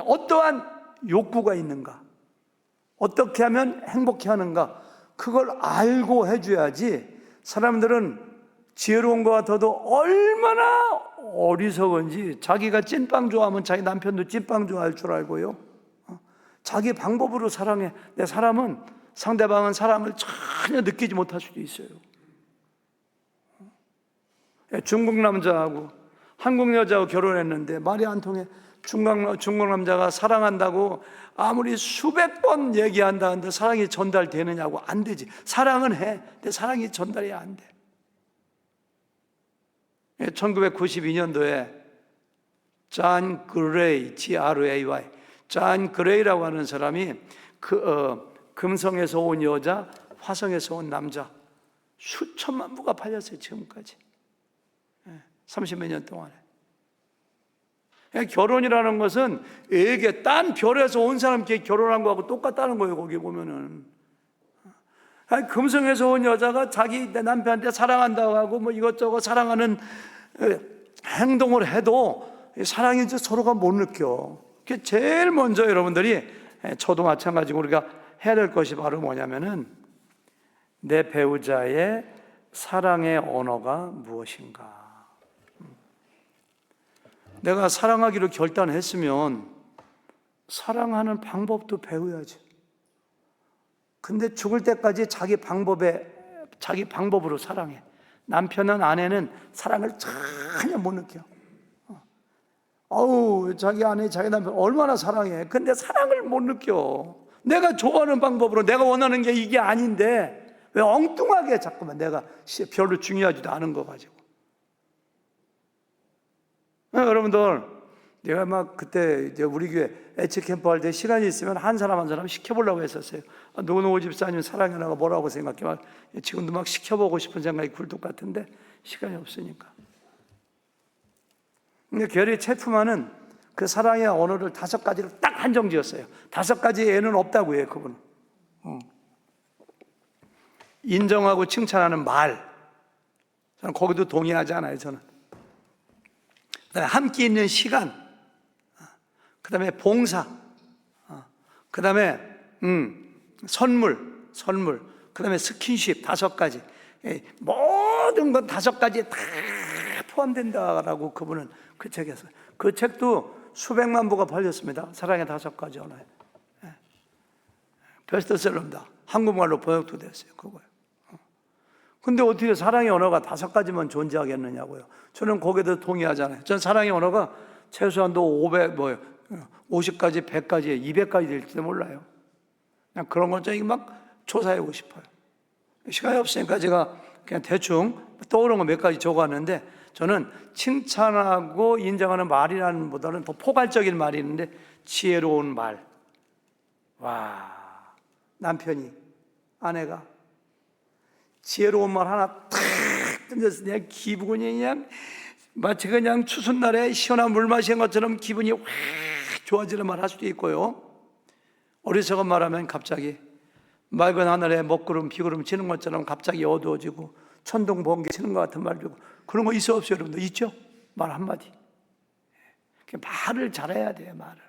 어떠한 욕구가 있는가, 어떻게 하면 행복해 하는가, 그걸 알고 해줘야지. 사람들은 지혜로운 것 같아도 얼마나 어리석은지 자기가 찐빵 좋아하면 자기 남편도 찐빵 좋아할 줄 알고요. 자기 방법으로 사랑해. 내 사람은 상대방은 사랑을 전혀 느끼지 못할 수도 있어요. 중국 남자하고 한국 여자하고 결혼했는데 말이 안 통해. 중국 남자가 사랑한다고 아무리 수백 번 얘기한다는데 사랑이 전달되느냐고. 안 되지. 사랑은 해. 근데 사랑이 전달이 안 돼. 1992년도에 존 그레이, G-R-A-Y, 존 그레이라고 하는 사람이 금성에서 온 여자, 화성에서 온 남자 수천만 부가 팔렸어요. 지금까지 30몇 년 동안에. 결혼이라는 것은 에게 딴 별에서 온 사람께 결혼한 거하고 똑같다는 거예요. 거기 보면은 금성에서 온 여자가 자기 남편한테 사랑한다고 하고 뭐 이것저것 사랑하는 행동을 해도 사랑이 이제 서로가 못 느껴. 제일 먼저 여러분들이 저도 마찬가지고 우리가 해야 될 것이 바로 뭐냐면은 내 배우자의 사랑의 언어가 무엇인가. 내가 사랑하기로 결단했으면 사랑하는 방법도 배워야지. 근데 죽을 때까지 자기 방법으로 사랑해. 남편은 아내는 사랑을 전혀 못 느껴. 자기 아내, 자기 남편 얼마나 사랑해. 근데 사랑을 못 느껴. 내가 좋아하는 방법으로 내가 원하는 게 이게 아닌데 왜 엉뚱하게 자꾸만 내가 별로 중요하지도 않은 거 가지고. 여러분들, 내가 막 그때 이제 우리 교회 애치 캠프 할 때 시간이 있으면 한 사람 한 사람 시켜보려고 했었어요. 노노 집사님 사랑해 나가 뭐라고 생각해? 막 지금도 막 시켜보고 싶은 생각이 굴뚝 같은데 시간이 없으니까. 근데 게리 체프만은 그 사랑의 언어를 5가지로 딱 한정지었어요. 5가지 애는 없다고 해요, 그분은. 인정하고 칭찬하는 말, 저는 거기도 동의하지 않아요. 저는. 그다음에 함께 있는 시간, 그다음에 봉사, 그다음에 선물, 그다음에 스킨십 5가지. 모든 것 5가지에 다 포함된다라고 그분은 그 책에서, 그 책도 수백만 부가 팔렸습니다. 사랑의 5가지 언어. 베스트셀러입니다. 한국말로 번역도 됐어요. 그거요. 근데 어떻게 사랑의 언어가 5가지만 존재하겠느냐고요. 저는 거기에도 동의하잖아요. 전 사랑의 언어가 최소한도 50가지, 100가지, 200가지 될지도 몰라요. 그냥 그런 걸 저희 막 조사하고 싶어요. 시간이 없으니까 제가 그냥 대충 떠오르는 거 몇 가지 적어왔는데, 저는 칭찬하고 인정하는 말이라는 보다는 더 포괄적인 말이 있는데, 지혜로운 말. 와, 남편이, 아내가 지혜로운 말 하나 탁 던져서 그냥 기분이 그냥 마치 그냥 추순날에 시원한 물 마시는 것처럼 기분이 확 좋아지는 말 할 수도 있고요. 어리석은 말하면 갑자기 맑은 하늘에 먹구름 비구름 치는 것처럼 갑자기 어두워지고 천둥 번개 치는 것 같은 말도 있고, 그런 거 있어 없어요? 여러분들 있죠? 말 한마디. 말을 잘해야 돼요. 말을.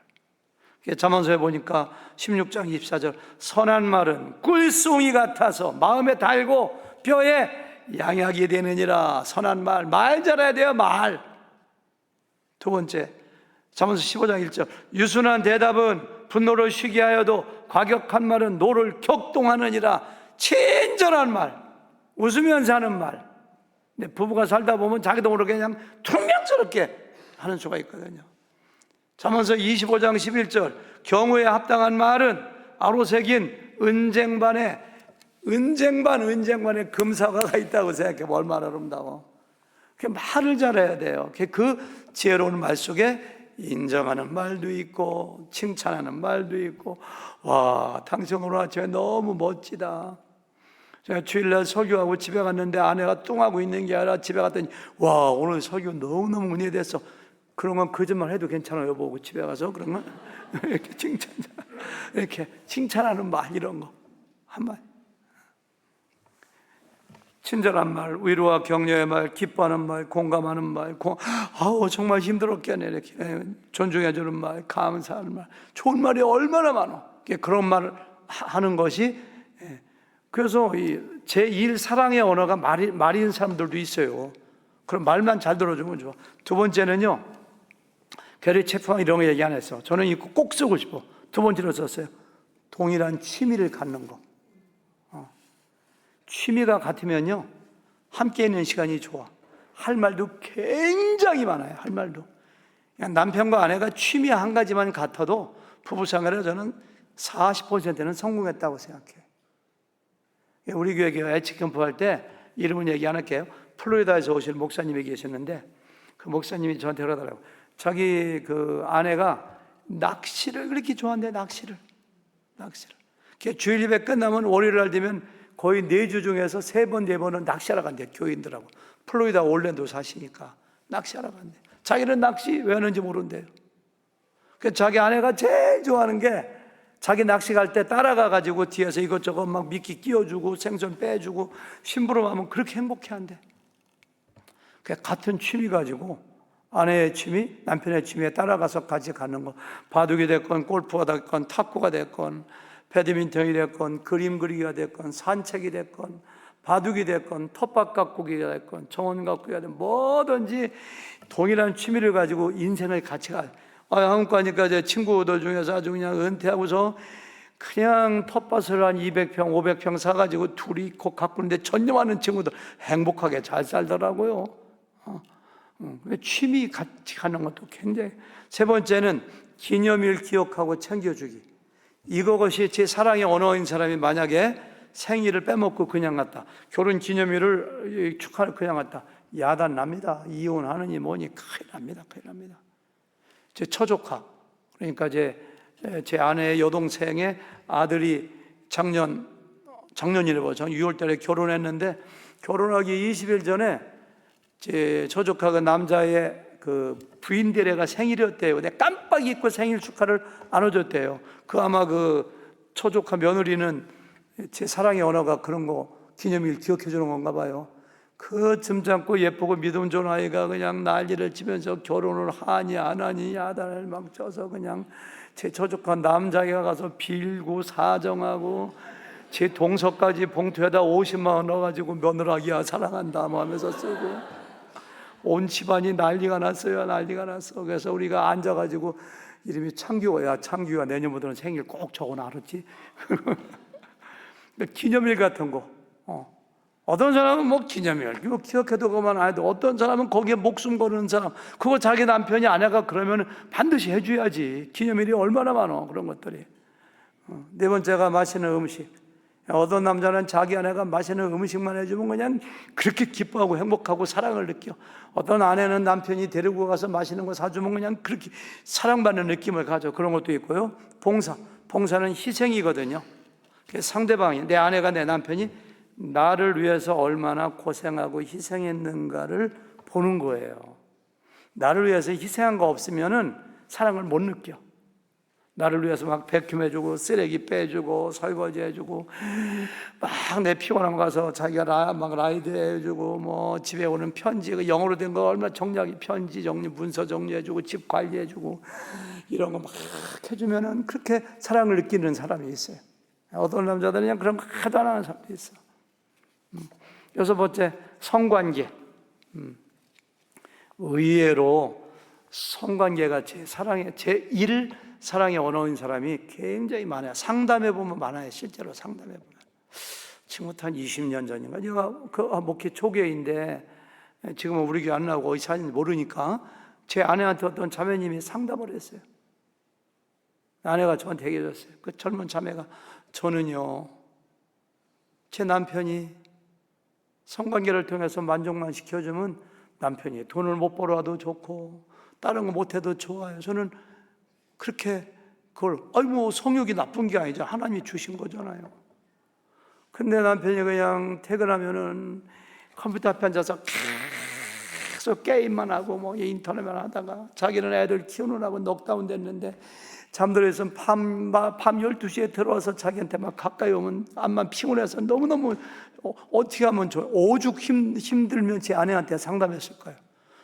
잠언서에 보니까 16장 24절, 선한 말은 꿀송이 같아서 마음에 달고 뼈에 양약이 되느니라. 선한 말, 말 잘해야 돼요. 말. 두 번째, 잠언서 15장 1절, 유순한 대답은 분노를 쉬게 하여도 과격한 말은 노를 격동하느니라. 친절한 말, 웃으면서 하는 말. 근데 부부가 살다 보면 자기도 모르게 그냥 퉁명스럽게 하는 수가 있거든요. 잠언서 25장 11절, 경우에 합당한 말은 아로새긴 은쟁반에 금사과가 있다고 생각해. 얼마나 아름다워. 말을 잘해야 돼요. 그 지혜로운 말 속에 인정하는 말도 있고 칭찬하는 말도 있고. 와, 당신 오늘 아침에 너무 멋지다. 제가 주일날 설교하고 집에 갔는데 아내가 뚱하고 있는 게 아니라 집에 갔더니, 와, 오늘 설교 너무너무 은혜됐어. 그런 건 거짓말 해도 괜찮아요, 보고 집에 가서. 그러면 이렇게 이렇게 칭찬하는 말, 이런 거 한마디. 친절한 말, 위로와 격려의 말, 기뻐하는 말, 공감하는 말, 아우 정말 힘들었겠네, 이렇게 존중해주는 말, 감사하는 말, 좋은 말이 얼마나 많아. 그런 말을 하는 것이. 그래서 제1 사랑의 언어가 말인 사람들도 있어요. 그럼 말만 잘 들어주면 좋아. 두 번째는요, 게리 체프만 이런 거 얘기 안 했어. 저는 이거 꼭 쓰고 싶어. 두 번째로 썼어요. 동일한 취미를 갖는 거. 취미가 같으면요, 함께 있는 시간이 좋아. 할 말도 굉장히 많아요. 할 말도. 그냥 남편과 아내가 취미 한 가지만 같아도 부부생활에 저는 40%는 성공했다고 생각해요. 우리 교회 애치캠프 할 때 이름은 얘기 안 할게요. 플로리다에서 오신 목사님이 계셨는데, 그 목사님이 저한테 그러더라고요. 자기 그 아내가 낚시를 그렇게 좋아한대. 낚시를. 주일 예배 끝나면 월요일 날 되면 거의 4주 중에서 3번, 4번은 낚시하러 간대. 교인들하고. 플로리다 올랜도 사시니까 낚시하러 간대. 자기는 낚시 왜 하는지 모른대요. 그래서 자기 아내가 제일 좋아하는 게, 자기 낚시 갈 때 따라가가지고 뒤에서 이것저것 막 미끼 끼워주고 생선 빼주고 심부름하면 그렇게 행복해한대. 같은 취미 가지고 아내의 취미, 남편의 취미에 따라가서 같이 가는 거. 바둑이 됐건 골프가 됐건 탁구가 됐건 배드민턴이 됐건 그림 그리기가 됐건 산책이 됐건 바둑이 됐건 텃밭 가꾸기가 됐건 정원 가꾸기가 됐건 뭐든지 동일한 취미를 가지고 인생을 같이 가. 한국 가니까 제 친구들 중에서 아주 그냥 은퇴하고서 그냥 텃밭을 한 200평, 500평 사가지고 둘이 가꾸는데 전념하는 친구들 행복하게 잘 살더라고요. 취미 같이 가는 것도 굉장히. 세 번째는 기념일 기억하고 챙겨주기. 이것이 제 사랑의 언어인 사람이 만약에 생일을 빼먹고 그냥 갔다, 결혼 기념일을 축하를 그냥 갔다, 야단 납니다. 이혼하느니 뭐니 큰일 납니다. 제 처조카, 그러니까 제 아내의 여동생의 아들이 작년이래 보죠. 6월 달에 결혼했는데, 결혼하기 20일 전에 제 처조카가 남자의 그 부인 대례가 생일이었대요. 근데 깜빡 잊고 생일 축하를 안 해줬대요. 아마 그 처조카 며느리는 제 사랑의 언어가 그런 거 기념일 기억해 주는 건가 봐요. 그 점잖고 예쁘고 믿음 좋은 아이가 그냥 난리를 치면서 결혼을 하니 안 하니 야단을 막 쳐서 그냥 제 저족한 남자애가 가서 빌고 사정하고 제 동서까지 봉투에다 50만 원 넣어가지고 며느라기야 사랑한다 뭐 하면서 쓰고 온 집안이 난리가 났어요. 난리가 났어. 그래서 우리가 앉아가지고 이름이 창규야. 창규가 내년부터는 생일 꼭 적어놔. 알았지? 기념일 같은 거. 어떤 사람은 뭐 기념일 이거 기억해도 그만 안 해도 어떤 사람은 거기에 목숨 거는 사람 그거 자기 남편이 아내가 그러면 반드시 해줘야지. 기념일이 얼마나 많어 그런 것들이. 네 번째가 맛있는 음식. 어떤 남자는 자기 아내가 맛있는 음식만 해주면 그냥 그렇게 기뻐하고 행복하고 사랑을 느껴. 어떤 아내는 남편이 데리고 가서 맛있는 거 사주면 그냥 그렇게 사랑받는 느낌을 가져. 그런 것도 있고요. 봉사는 희생이거든요. 상대방이 내 아내가 내 남편이 나를 위해서 얼마나 고생하고 희생했는가를 보는 거예요. 나를 위해서 희생한 거 없으면은 사랑을 못 느껴. 나를 위해서 막 백큐해주고 쓰레기 빼주고 설거지 해주고 막 내 피곤한 거 가서 자기가 막 라이드 해주고 뭐 집에 오는 편지 영어로 된 거 얼마나 정리하기 편지 정리 문서 정리해주고 집 관리해주고 이런 거 막 해주면은 그렇게 사랑을 느끼는 사람이 있어요. 어떤 남자들은 그냥 그런 거 하도 안 하는 사람도 있어. 여섯 번째, 성관계. 의외로 성관계가 제1 사랑의 언어인 사람이 굉장히 많아요. 상담해 보면 많아요. 실제로 상담해 보면. 지금부터 한 20년 전인가 제가 목회 초기인데 지금은 우리 교회 안 나오고 어디 사는지 모르니까 제 아내한테 어떤 자매님이 상담을 했어요. 아내가 저한테 얘기해 줬어요. 그 젊은 자매가 저는요 제 남편이 성관계를 통해서 만족만 시켜주면 남편이 돈을 못 벌어와도 좋고 다른 거 못해도 좋아요. 저는 그렇게 그걸 뭐 성욕이 나쁜 게 아니죠. 하나님이 주신 거잖아요. 근데 남편이 그냥 퇴근하면은 컴퓨터 앞에 앉아서 계속 게임만 하고 뭐 인터넷만 하다가 자기는 애들 키우느라고 넉다운 됐는데 잠들어 있으면 밤 12시에 들어와서 자기한테 막 가까이 오면 암만 피곤해서 너무너무 어떻게 하면 좋아요. 오죽 힘들면 제 아내한테 상담했을 거예요.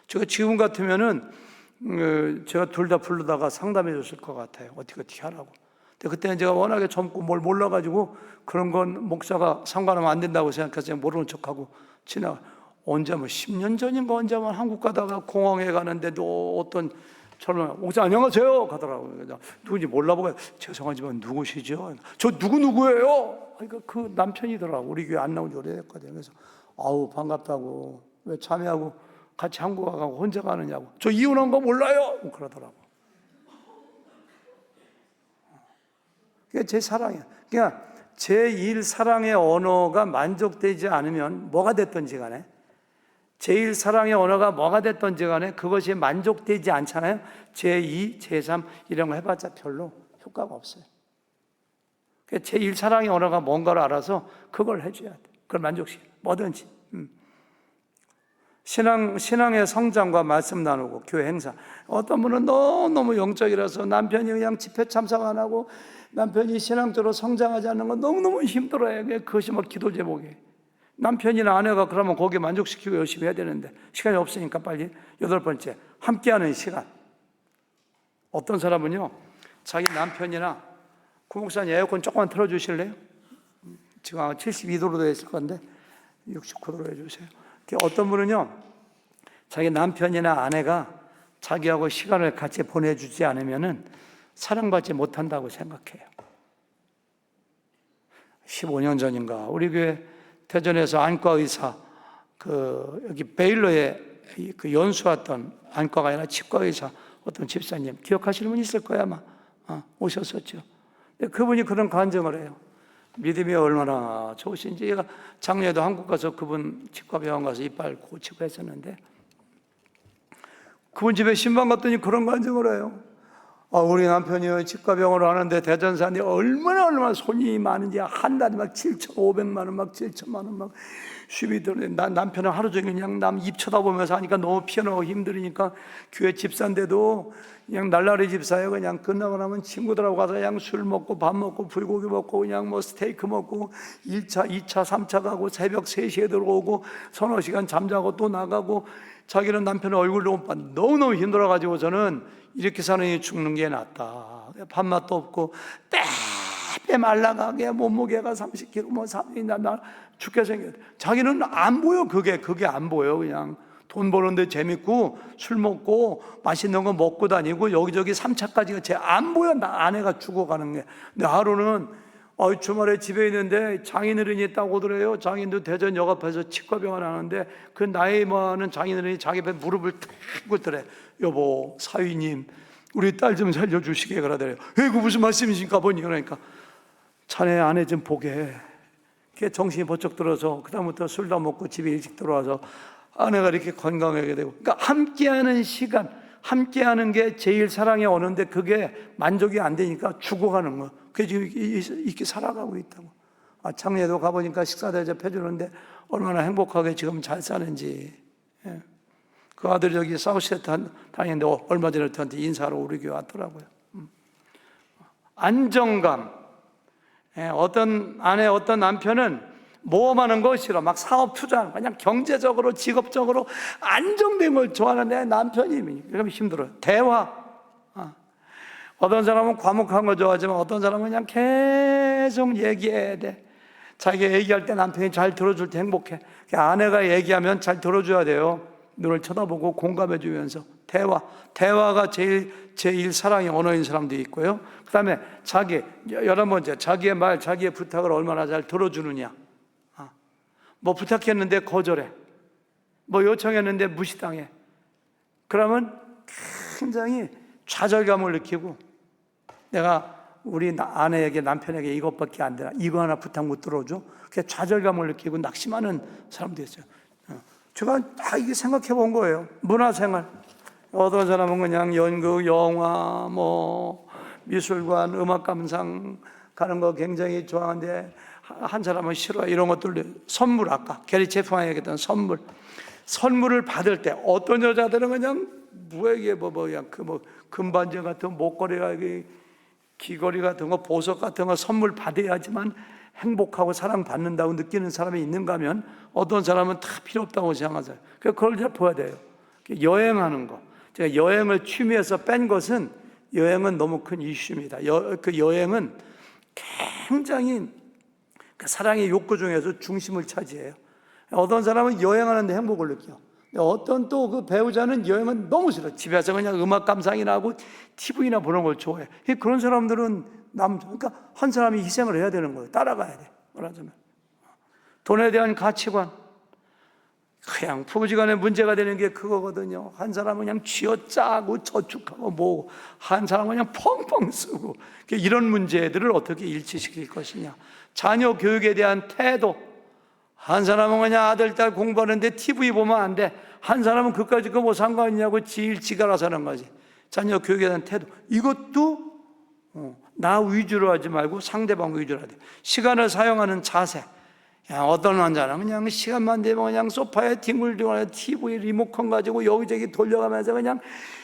제가 지금 같으면은 제가 둘 다 부르다가 상담해 줬을 것 같아요. 어떻게 하라고. 근데 그때는 제가 워낙에 젊고 뭘 몰라가지고 그런 건 목사가 상관하면 안 된다고 생각해서 그냥 모르는 척하고 언제 10년 전인가 언제 한국 가다가 공항에 가는데도 어떤 젊은 목사 안녕하세요 가더라고요. 누군지 몰라보고 죄송하지만 누구시죠? 저 누구예요? 그러니까 그 남편이더라고. 우리 교회 안 나온 지 오래됐거든요. 그래서 아우 반갑다고 왜 자매하고 같이 한국 가고 혼자 가느냐고 저 이혼한 거 몰라요? 그러더라고. 그게 제 사랑이야. 그러니까 제1 사랑의 언어가 만족되지 않으면 뭐가 됐든지 간에 제1 사랑의 언어가 뭐가 됐든지 간에 그것이 만족되지 않잖아요. 제2, 제3 이런 거 해봤자 별로 효과가 없어요. 제1 사랑의 언어가 뭔가를 알아서 그걸 해줘야 돼. 그걸 만족시켜. 뭐든지. 신앙의 성장과 말씀 나누고 교회 행사. 어떤 분은 너무 영적이라서 남편이 그냥 집회 참석 안 하고 남편이 신앙적으로 성장하지 않는 건 너무너무 힘들어요. 그것이 뭐 기도 제목이에요. 남편이나 아내가 그러면 거기에 만족시키고 열심히 해야 되는데 시간이 없으니까 빨리. 8번째, 함께하는 시간. 어떤 사람은요 자기 남편이나 구목사님 에어컨 조금만 틀어주실래요? 지금 72도로 되어 있을 건데 69도로 해주세요. 어떤 분은요 자기 남편이나 아내가 자기하고 시간을 같이 보내주지 않으면 사랑받지 못한다고 생각해요. 15년 전인가 우리 교회 대전에서 안과 의사 여기 베일러에 연수왔던 안과가 아니라 치과 의사 어떤 집사님 기억하시는 분 있을 거야 아마. 오셨었죠. 그분이 그런 간증을 해요. 믿음이 얼마나 좋으신지. 얘가 작년에도 한국 가서 그분 치과병원 가서 이빨 고치고 했었는데 그분 집에 신방 갔더니 그런 간증을 해요. 우리 남편이 치과병원을 하는데 대전산에 얼마나 손님이 많은지 한 달에 막 7,500만 원, 막 7천만 원 막 수입이 들어오는데 남편은 하루 종일 그냥 남 입 쳐다보면서 하니까 너무 피곤하고 힘드니까 교회 집사인데도 그냥 날라리 집사예요. 그냥 끝나고 나면 친구들하고 가서 그냥 술 먹고 밥 먹고 불고기 먹고 그냥 뭐 스테이크 먹고 1차, 2차, 3차 가고 새벽 3시에 들어오고 서너 시간 잠자고 또 나가고 자기는 남편의 얼굴도 못 봐. 너무너무 힘들어가지고 저는 이렇게 사는 게 죽는 게 낫다. 밥맛도 없고 빼빼 말라가게 몸무게가 30kg 뭐 3이나 나 죽게 생겼. 자기는 안 보여. 그게 안 보여. 그냥 돈 버는데 재밌고 술 먹고 맛있는 거 먹고 다니고 여기저기 3차까지가 제 안 보여. 나 아내가 죽어가는 게. 근데 하루는 주말에 집에 있는데 장인어른이 있다고 오더래요. 장인도 대전역 앞에서 치과병원 하는데 그 나이 많은 장인어른이 자기 앞에 무릎을 탁 꿇더래. 여보, 사위님, 우리 딸 좀 살려주시게 그러더래요. 그 무슨 말씀이십니까, 아버님? 그러니까 자네 아내 좀 보게. 그게 정신이 번쩍 들어서 그다음부터 술도 먹고 집에 일찍 들어와서 아내가 이렇게 건강하게 되고. 그러니까 함께하는 시간, 함께하는 게 제일 사랑에 오는데 그게 만족이 안 되니까 죽어가는 거. 그게 지금 이렇게 살아가고 있다고. 작년에도 가보니까 식사 대접해 주는데 얼마나 행복하게 지금 잘 사는지. 예. 그 아들이 여기 사우스에트 다니는데 얼마 전에 저한테 인사하러 우리 교회 왔더라고요. 안정감. 예, 어떤 아내, 어떤 남편은 모험하는 거 싫어. 막 사업 투자, 그냥 경제적으로, 직업적으로 안정된 걸 좋아하는 내 남편이 그러면 힘들어요. 대화. 어떤 사람은 과묵한 거 좋아하지만 어떤 사람은 그냥 계속 얘기해야 돼. 자기가 얘기할 때 남편이 잘 들어줄 때 행복해. 아내가 얘기하면 잘 들어줘야 돼요. 눈을 쳐다보고 공감해 주면서 대화가 제일 사랑의 언어인 사람도 있고요. 그 다음에 여러 번째 자기의 말, 자기의 부탁을 얼마나 잘 들어주느냐. 뭐 부탁했는데 거절해, 뭐 요청했는데 무시당해. 그러면 굉장히 좌절감을 느끼고 내가 우리 아내에게, 남편에게 이것밖에 안 되나, 이거 하나 부탁 못 들어줘. 그게 좌절감을 느끼고 낙심하는 사람도 있어요. 제가 다 이게 생각해 본 거예요. 문화생활. 어떤 사람은 그냥 연극, 영화, 뭐 미술관, 음악 감상 가는 거 굉장히 좋아하는데 한 사람은 싫어요. 이런 것들. 선물, 아까 게리 체프만이 얘기했던 선물을 받을 때 어떤 여자들은 그냥 무에게 금반지 같은 목걸이가 귀걸이 같은 거, 보석 같은 거 선물 받아야지만 행복하고 사랑받는다고 느끼는 사람이 있는가 하면 어떤 사람은 다 필요 없다고 생각하세요. 그걸 잘 보야 돼요. 여행하는 거. 제가 여행을 취미에서 뺀 것은 여행은 너무 큰 이슈입니다. 그 여행은 굉장히 사랑의 욕구 중에서 중심을 차지해요. 어떤 사람은 여행하는데 행복을 느껴. 어떤 또 그 배우자는 여행은 너무 싫어. 집에서 그냥 음악 감상이나 하고 TV나 보는 걸 좋아해. 그런 사람들은 그러니까 한 사람이 희생을 해야 되는 거예요. 따라가야 돼. 말하자면 돈에 대한 가치관, 그냥 부부지간에 문제가 되는 게 그거거든요. 한 사람은 그냥 쥐어짜고 저축하고 뭐고, 한 사람은 그냥 펑펑 쓰고. 이런 문제들을 어떻게 일치시킬 것이냐. 자녀 교육에 대한 태도. 한 사람은 그냥 아들, 딸 공부하는데 TV 보면 안 돼. 한 사람은 그까짓 거 뭐 상관있냐고 지가 알아서 하는 거지. 자녀 교육에 대한 태도. 이것도 나 위주로 하지 말고 상대방 위주로 해야 돼. 시간을 사용하는 자세. 어떤 환자는 그냥 시간만 되면 그냥 소파에 뒹굴뒹굴 TV 리모컨 가지고 여기저기 돌려가면서 그냥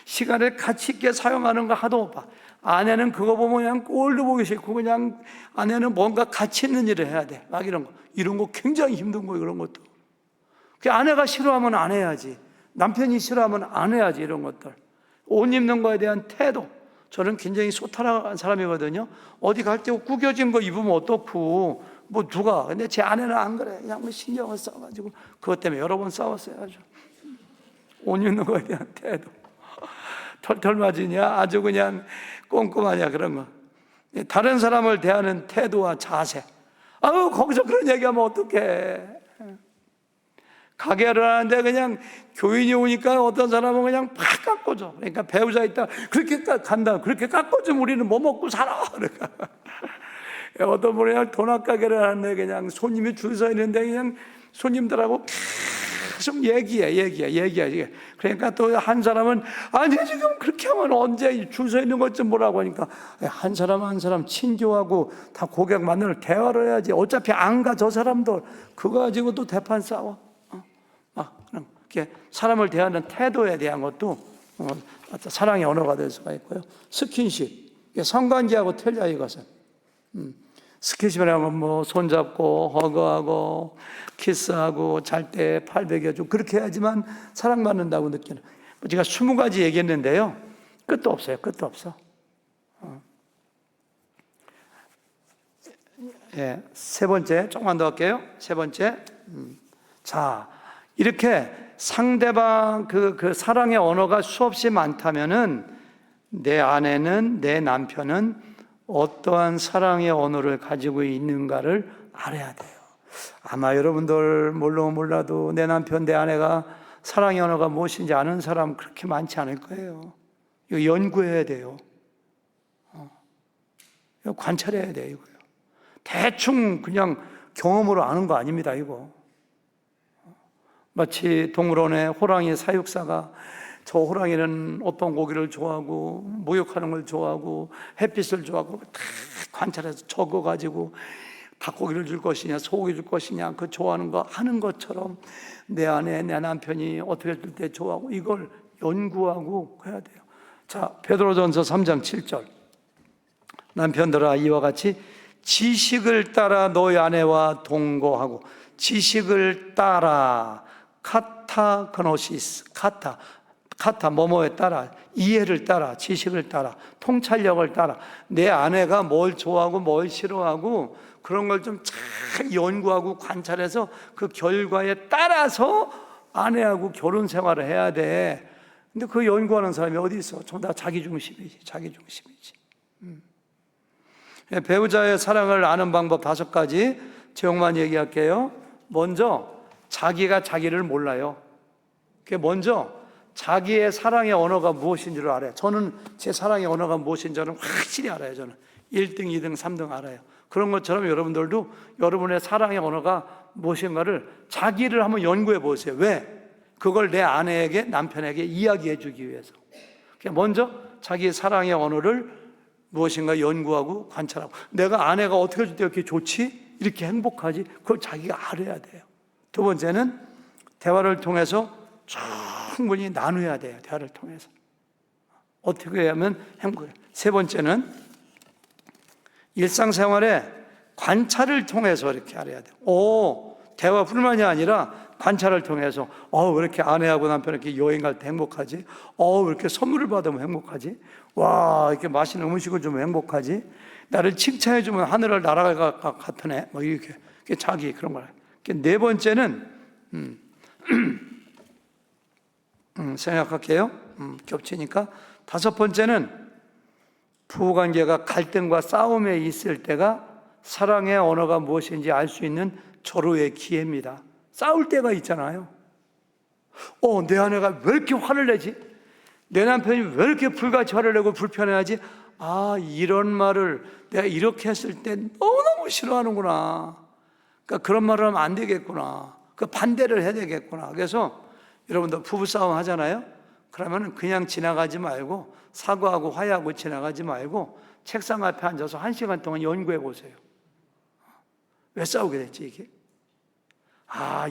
시간을 가치 있게 사용하는 거 하도 못 봐. 아내는 그거 보면 그냥 꼴도 보기 싫고 그냥 아내는 뭔가 가치 있는 일을 해야 돼. 막 이런 거 굉장히 힘든 거예요. 그런 것도. 아내가 싫어하면 안 해야지. 남편이 싫어하면 안 해야지. 이런 것들. 옷 입는 거에 대한 태도. 저는 굉장히 소탈한 사람이거든요. 어디 갈 때 구겨진 거 입으면 어떻고 뭐 누가. 근데 제 아내는 안 그래. 그냥 뭐 신경을 써가지고 그것 때문에 여러 번 싸웠어요. 아주. 옷 입는 거에 대한 태도. 털털 맞으냐, 아주 그냥 꼼꼼하냐, 그런 거. 다른 사람을 대하는 태도와 자세. 거기서 그런 얘기하면 어떡해. 가게를 하는데 그냥 교인이 오니까 어떤 사람은 그냥 팍 깎아줘. 그러니까 배우자 있다. 그렇게 간다. 그렇게 깎아주면 우리는 뭐 먹고 살아. 그러니까. 어떤 분이 그냥 도넛 가게를 하는데 그냥 손님이 줄 서 있는데 그냥 손님들하고 계속 얘기해. 그러니까 또 한 사람은 아니 지금 그렇게 하면 언제 줄 서 있는 것 좀 보라고 하니까 한 사람 한 사람 친교하고 다 고객 만나러 대화를 해야지. 어차피 안 가 저 사람들 그거 가지고 또 대판 싸워. 이렇게 사람을 대하는 태도에 대한 것도 사랑의 언어가 될 수가 있고요. 스킨십, 성관계하고 틀려 이것은. 스킨십이라는 건 뭐 손잡고 허그하고 키스하고 잘 때 팔 베겨주고 그렇게 해야지만 사랑받는다고 느끼는. 제가 20가지 얘기했는데요. 끝도 없어요. 끝도 없어. 예, 세 번째 조금만 더 할게요. 세 번째. 자, 이렇게 상대방 그 사랑의 언어가 수없이 많다면은 내 아내는 내 남편은 어떠한 사랑의 언어를 가지고 있는가를 알아야 돼요. 아마 여러분들 몰라도 내 남편, 내 아내가 사랑의 언어가 무엇인지 아는 사람 그렇게 많지 않을 거예요. 이거 연구해야 돼요. 이거 관찰해야 돼요. 이거요. 대충 그냥 경험으로 아는 거 아닙니다. 이거. 마치 동물원의 호랑이 사육사가 저 호랑이는 어떤 고기를 좋아하고 목욕하는 걸 좋아하고 햇빛을 좋아하고 다 관찰해서 적어가지고 닭고기를 줄 것이냐 소고기 줄 것이냐 그 좋아하는 거 하는 것처럼 내 아내 내 남편이 어떻게 줄 때 좋아하고 이걸 연구하고 해야 돼요. 자, 베드로전서 3장 7절 남편들아 이와 같이 지식을 따라 너희 아내와 동거하고 지식을 따라 카타 그노시스 카타 뭐뭐에 따라 이해를 따라 지식을 따라 통찰력을 따라 내 아내가 뭘 좋아하고 뭘 싫어하고 그런 걸 좀 잘 연구하고 관찰해서 그 결과에 따라서 아내하고 결혼 생활을 해야 돼. 근데 그 연구하는 사람이 어디 있어? 전부 다 자기 중심이지. 배우자의 사랑을 아는 방법 5가지 제목만 얘기할게요. 먼저 자기가 자기를 몰라요. 먼저 자기의 사랑의 언어가 무엇인지를 알아요. 저는 제 사랑의 언어가 무엇인지는 확실히 알아요. 저는 1등, 2등, 3등 알아요. 그런 것처럼 여러분들도 여러분의 사랑의 언어가 무엇인가를 자기를 한번 연구해 보세요. 왜? 그걸 내 아내에게 남편에게 이야기해 주기 위해서. 먼저 자기의 사랑의 언어를 무엇인가 연구하고 관찰하고 내가 아내가 어떻게 해줄 때 이렇게 좋지? 이렇게 행복하지? 그걸 자기가 알아야 돼요. 두 번째는 대화를 통해서 충분히 나눠야 돼요. 대화를 통해서 어떻게 하면 행복해요. 세 번째는 일상생활에 관찰을 통해서 이렇게 알아야 돼요. 대화뿐만이 아니라 관찰을 통해서 왜 이렇게 아내하고 남편 이렇게 여행 갈 때 행복하지? 왜 이렇게 선물을 받으면 행복하지? 와 이렇게 맛있는 음식을 주면 행복하지? 나를 칭찬해 주면 하늘을 날아갈 것 같으네. 뭐 이렇게 자기 그런 걸. 네 번째는 생각할게요. 겹치니까. 5번째는 부부관계가 갈등과 싸움에 있을 때가 사랑의 언어가 무엇인지 알 수 있는 절호의 기회입니다. 싸울 때가 있잖아요. 내 아내가 왜 이렇게 화를 내지? 내 남편이 왜 이렇게 불같이 화를 내고 불편해하지? 이런 말을 내가 이렇게 했을 때 너무너무 싫어하는구나. 그러니까 그런 말을 하면 안 되겠구나. 그 반대를 해야 되겠구나. 그래서 여러분들 부부싸움 하잖아요. 그러면 그냥 지나가지 말고 사과하고 화해하고 지나가지 말고 책상 앞에 앉아서 1시간 동안 연구해 보세요. 왜 싸우게 됐지 이게?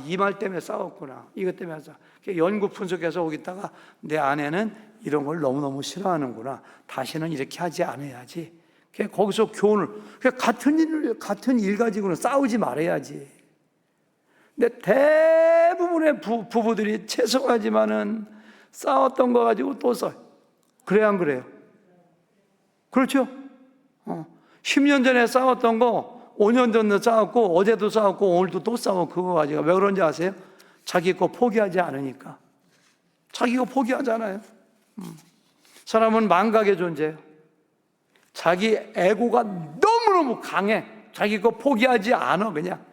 이 말 때문에 싸웠구나. 이것 때문에 싸웠구나. 연구 분석해서 오겠다가 내 아내는 이런 걸 너무너무 싫어하는구나. 다시는 이렇게 하지 않아야지. 거기서 교훈을. 같은 일 가지고는 싸우지 말아야지. 근데 대부분의 부부들이 죄송하지만은 싸웠던 거 가지고 또 싸워요. 그래요, 안 그래요? 그렇죠? 10년 전에 싸웠던 거 5년 전에 싸웠고 어제도 싸웠고 오늘도 또 싸워. 그거 가지고 왜 그런지 아세요? 자기 거 포기하지 않으니까. 자기 거 포기하잖아요. 사람은 망각의 존재예요. 자기 에고가 너무너무 강해. 자기 거 포기하지 않아 그냥.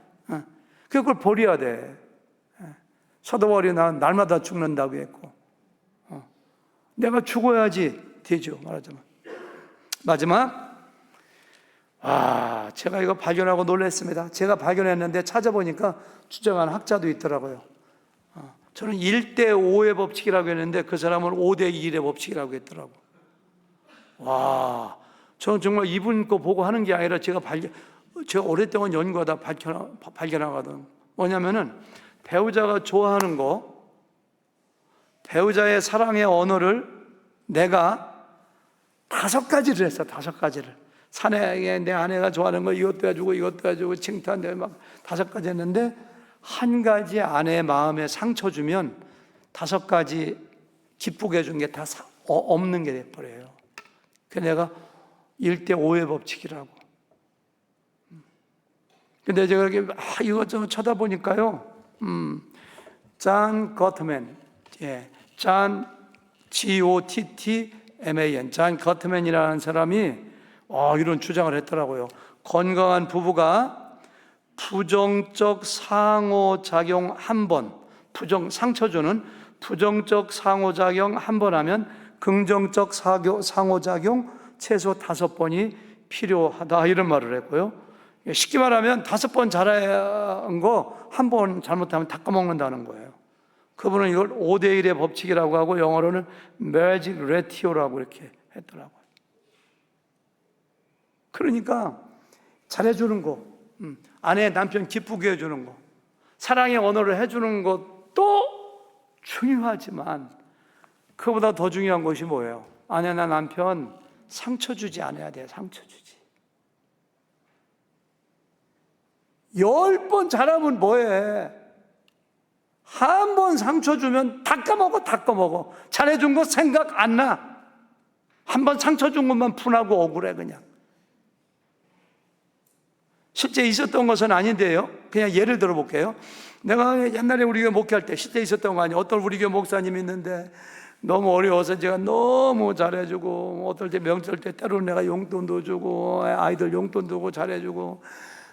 그걸 버려야 돼. 서도월이 난 날마다 죽는다고 했고 내가 죽어야지 되죠. 말하자면. 마지막 제가 이거 발견하고 놀랐습니다. 제가 발견했는데 찾아보니까 추정한 학자도 있더라고요. 저는 1대5의 법칙이라고 했는데 그 사람은 5대1의 법칙이라고 했더라고. 와, 저는 정말 이분 거 보고 하는 게 아니라 제가 오랫동안 연구하다 발견하거든. 뭐냐면은 배우자가 좋아하는 거, 배우자의 사랑의 언어를 내가 5가지를 했어. 5가지를. 사내에 내 아내가 좋아하는 거 이것도 해주고 이것도 해주고 칭찬대 막 5가지 했는데, 한 가지 아내의 마음에 상처 주면 5가지 기쁘게 해준 게 다 없는 게 돼버려요. 그래서 내가 1대5의 법칙이라고. 근데 제가 이렇게 이것저것 쳐다보니까요, 존 거트맨, 존 GOTTMAN, 존 거트맨이라는 사람이 이런 주장을 했더라고요. 건강한 부부가 부정적 상호작용 한 번, 상처 주는 부정적 상호작용 한 번 하면 긍정적 상호작용 최소 5번이 필요하다, 이런 말을 했고요. 쉽게 말하면 5번 잘한 거 한 번 잘못하면 다 까먹는다는 거예요. 그분은 이걸 5대1의 법칙이라고 하고 영어로는 magic ratio라고 이렇게 했더라고요. 그러니까 잘해주는 거, 아내 남편 기쁘게 해주는 거, 사랑의 언어를 해주는 것도 중요하지만 그보다 더 중요한 것이 뭐예요? 아내나 남편 상처 주지 않아야 돼요. 상처 주지. 10번 잘하면 뭐해? 한 번 상처 주면 다 까먹어. 잘해준 거 생각 안 나. 한 번 상처 준 것만 분하고 억울해 그냥. 실제 있었던 것은 아닌데요. 그냥 예를 들어 볼게요. 내가 옛날에 우리 교회 목회할 때 실제 있었던 거 아니에요. 어떤 우리 교회 목사님이 있는데 너무 어려워서 제가 너무 잘해주고, 어떨 때 명절 때 때로는 내가 용돈도 주고 아이들 용돈도 주고 잘해주고,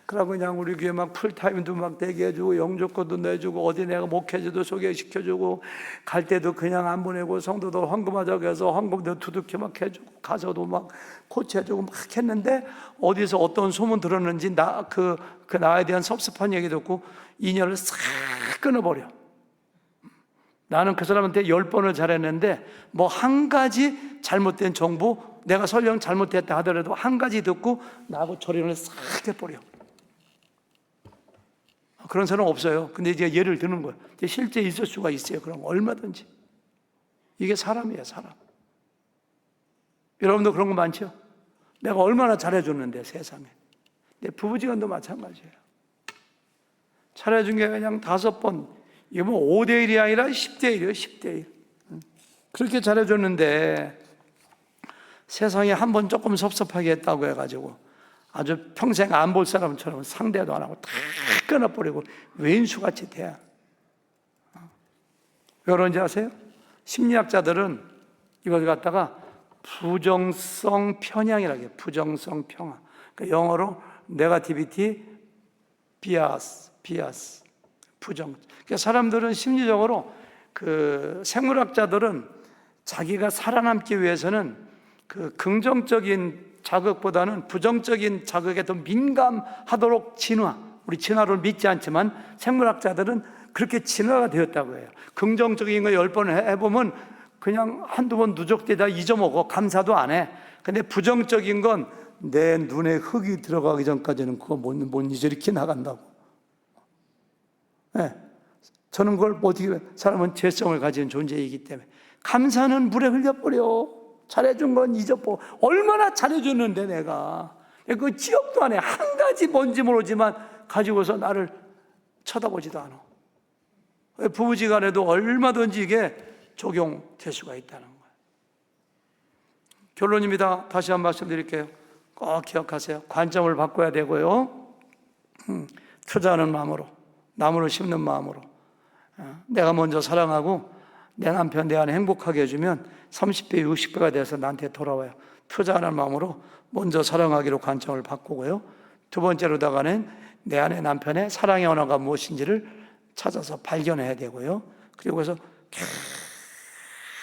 그러고 그냥 우리 교회 막 풀타임도 막 되게 해주고 영조권도 내주고 어디 내가 목회자도 소개시켜주고 갈 때도 그냥 안 보내고 성도도 헌금하자고 해서 헌금도 두둑히 막 해주고 가서도 막 코치해주고 막 했는데, 어디서 어떤 소문 들었는지 그 나에 대한 섭섭한 얘기 듣고 인연을 싹 끊어버려. 나는 그 사람한테 10번을 잘했는데 뭐 한 가지 잘못된 정보, 내가 설령 잘못했다 하더라도 한 가지 듣고 나하고 처리를 싹 해버려. 그런 사람 없어요. 근데 이제 예를 드는 거예요. 실제 있을 수가 있어요. 그럼 얼마든지. 이게 사람이에요, 사람. 여러분도 그런 거 많죠? 내가 얼마나 잘해줬는데, 세상에. 내 부부지간도 마찬가지예요. 잘해준 게 그냥 5번, 이게 뭐 5대1이 아니라 10대1이에요, 10대1. 그렇게 잘해줬는데 세상에 한 번 조금 섭섭하게 했다고 해가지고 아주 평생 안 볼 사람처럼 상대도 안 하고 다 끊어버리고 왼수같이 돼. 왜 그런지 아세요? 심리학자들은 이걸 갖다가 부정성 편향이라고 해요. 부정성 편향. 그러니까 영어로 네거티비티 비아스, 부정. 그러니까 사람들은 심리적으로, 그 생물학자들은 자기가 살아남기 위해서는 그 긍정적인 자극보다는 부정적인 자극에 더 민감하도록 우리 진화를 믿지 않지만 생물학자들은 그렇게 진화가 되었다고 해요. 긍정적인 거 10번 해보면 그냥 한두 번 누적되다 잊어먹어. 감사도 안 해. 근데 부정적인 건 내 눈에 흙이 들어가기 전까지는 그거 못 잊어 이렇게 나간다고. 네. 저는 그걸 어떻게, 사람은 죄성을 가진 존재이기 때문에 감사는 물에 흘려버려. 잘해준 건 잊어버려. 얼마나 잘해줬는데 내가 그 기억도 안 해. 한 가지 뭔지 모르지만 가지고서 나를 쳐다보지도 않아. 부부지간에도 얼마든지 이게 적용될 수가 있다는 거예요. 결론입니다. 다시 한 번 말씀드릴게요. 꼭 기억하세요. 관점을 바꿔야 되고요. 투자하는 마음으로, 나무를 심는 마음으로, 내가 먼저 사랑하고 내 남편, 내 아내 행복하게 해주면 30배, 60배가 돼서 나한테 돌아와요. 투자하는 마음으로 먼저 사랑하기로 관점을 바꾸고요. 두 번째로다가는 내 아내, 남편의 사랑의 언어가 무엇인지를 찾아서 발견해야 되고요. 그리고 그래서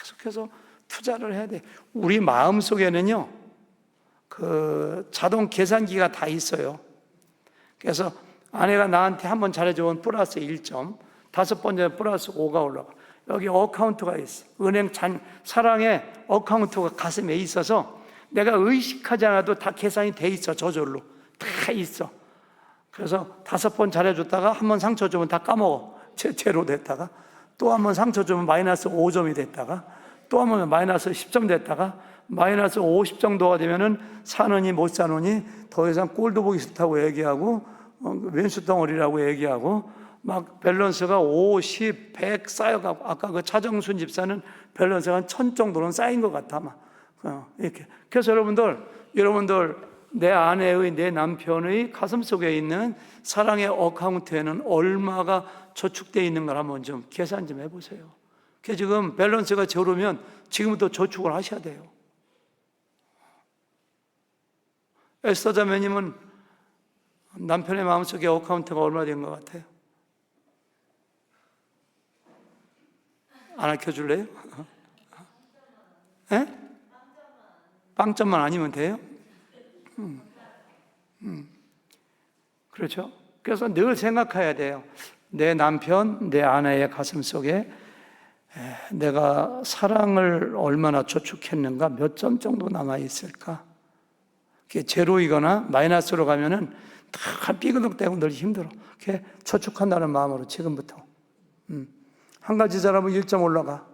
계속해서 투자를 해야 돼. 우리 마음 속에는요, 그 자동 계산기가 다 있어요. 그래서 아내가 나한테 한번 잘해주면 플러스 1점, 다섯 번째 플러스 5가 올라가. 여기 어카운트가 있어. 은행 사랑의 어카운트가 가슴에 있어서 내가 의식하지 않아도 다 계산이 돼 있어. 저절로 다 있어. 그래서 다섯 번 잘해줬다가 한 번 상처 주면 다 까먹어. 제로 됐다가 또 한 번 상처 주면 마이너스 5점이 됐다가 또 한 번 마이너스 10점 됐다가 마이너스 50 정도가 되면은 사느니 못 사느니 더 이상 꼴도 보기 싫다고 얘기하고 왼수 덩어리라고 얘기하고 막 밸런스가 50, 100 쌓여가고 아까 그 차정순 집사는 밸런스가 한 1000 정도는 쌓인 것 같아 막 이렇게. 그래서 여러분들 내 아내의 내 남편의 가슴 속에 있는 사랑의 어카운트에는 얼마가 저축되어 있는 걸 한번 좀 계산 좀 해보세요. 그 지금 밸런스가 저르면 지금부터 저축을 하셔야 돼요. 에스더 자매님은 남편의 마음속에 어카운트가 얼마 된 것 같아요? 안 알려줄래요? 예? 빵점만 아니면 돼요? 그렇죠? 그래서 늘 생각해야 돼요. 내 남편, 내 아내의 가슴 속에 내가 사랑을 얼마나 저축했는가, 몇 점 정도 남아있을까? 그게 제로이거나 마이너스로 가면은 다 삐그덕대고 늘 힘들어. 그게 저축한다는 마음으로 지금부터. 한 가지 잘하면 1점 올라가.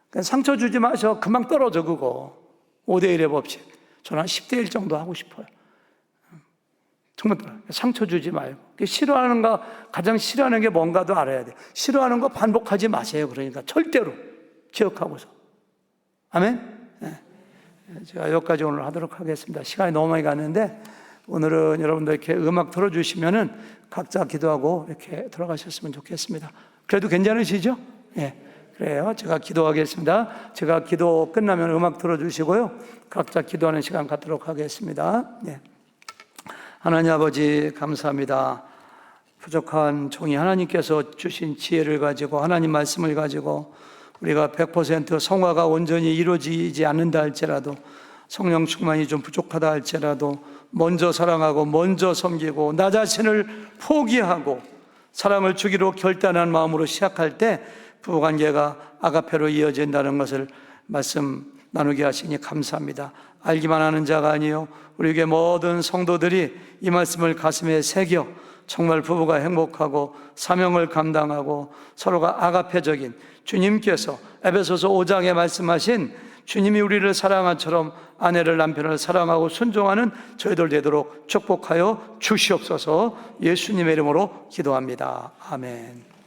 그냥 상처 주지 마셔. 금방 떨어져, 그거. 5대1의 법칙. 저는 한 10대1 정도 하고 싶어요. 정말 상처 주지 말고. 싫어하는 거, 가장 싫어하는 게 뭔가도 알아야 돼. 싫어하는 거 반복하지 마세요. 그러니까 절대로 기억하고서. 아멘? 네. 제가 여기까지 오늘 하도록 하겠습니다. 시간이 너무 많이 갔는데 오늘은 여러분들 이렇게 음악 틀어주시면은 각자 기도하고 이렇게 들어가셨으면 좋겠습니다. 그래도 괜찮으시죠? 예. 그래요. 제가 기도하겠습니다. 제가 기도 끝나면 음악 틀어주시고요. 각자 기도하는 시간 갖도록 하겠습니다. 예. 하나님 아버지 감사합니다. 부족한 종이 하나님께서 주신 지혜를 가지고 하나님 말씀을 가지고 우리가 100% 성화가 온전히 이루어지지 않는다 할지라도 성령 충만이 좀 부족하다 할지라도 먼저 사랑하고 먼저 섬기고 나 자신을 포기하고 사랑을 주기로 결단한 마음으로 시작할 때 부부관계가 아가페로 이어진다는 것을 말씀 나누게 하시니 감사합니다. 알기만 하는 자가 아니요 우리에게 모든 성도들이 이 말씀을 가슴에 새겨 정말 부부가 행복하고 사명을 감당하고 서로가 아가페적인 주님께서 에베소서 5장에 말씀하신 주님이 우리를 사랑한처럼 아내를 남편을 사랑하고 순종하는 저희들 되도록 축복하여 주시옵소서. 예수님의 이름으로 기도합니다. 아멘.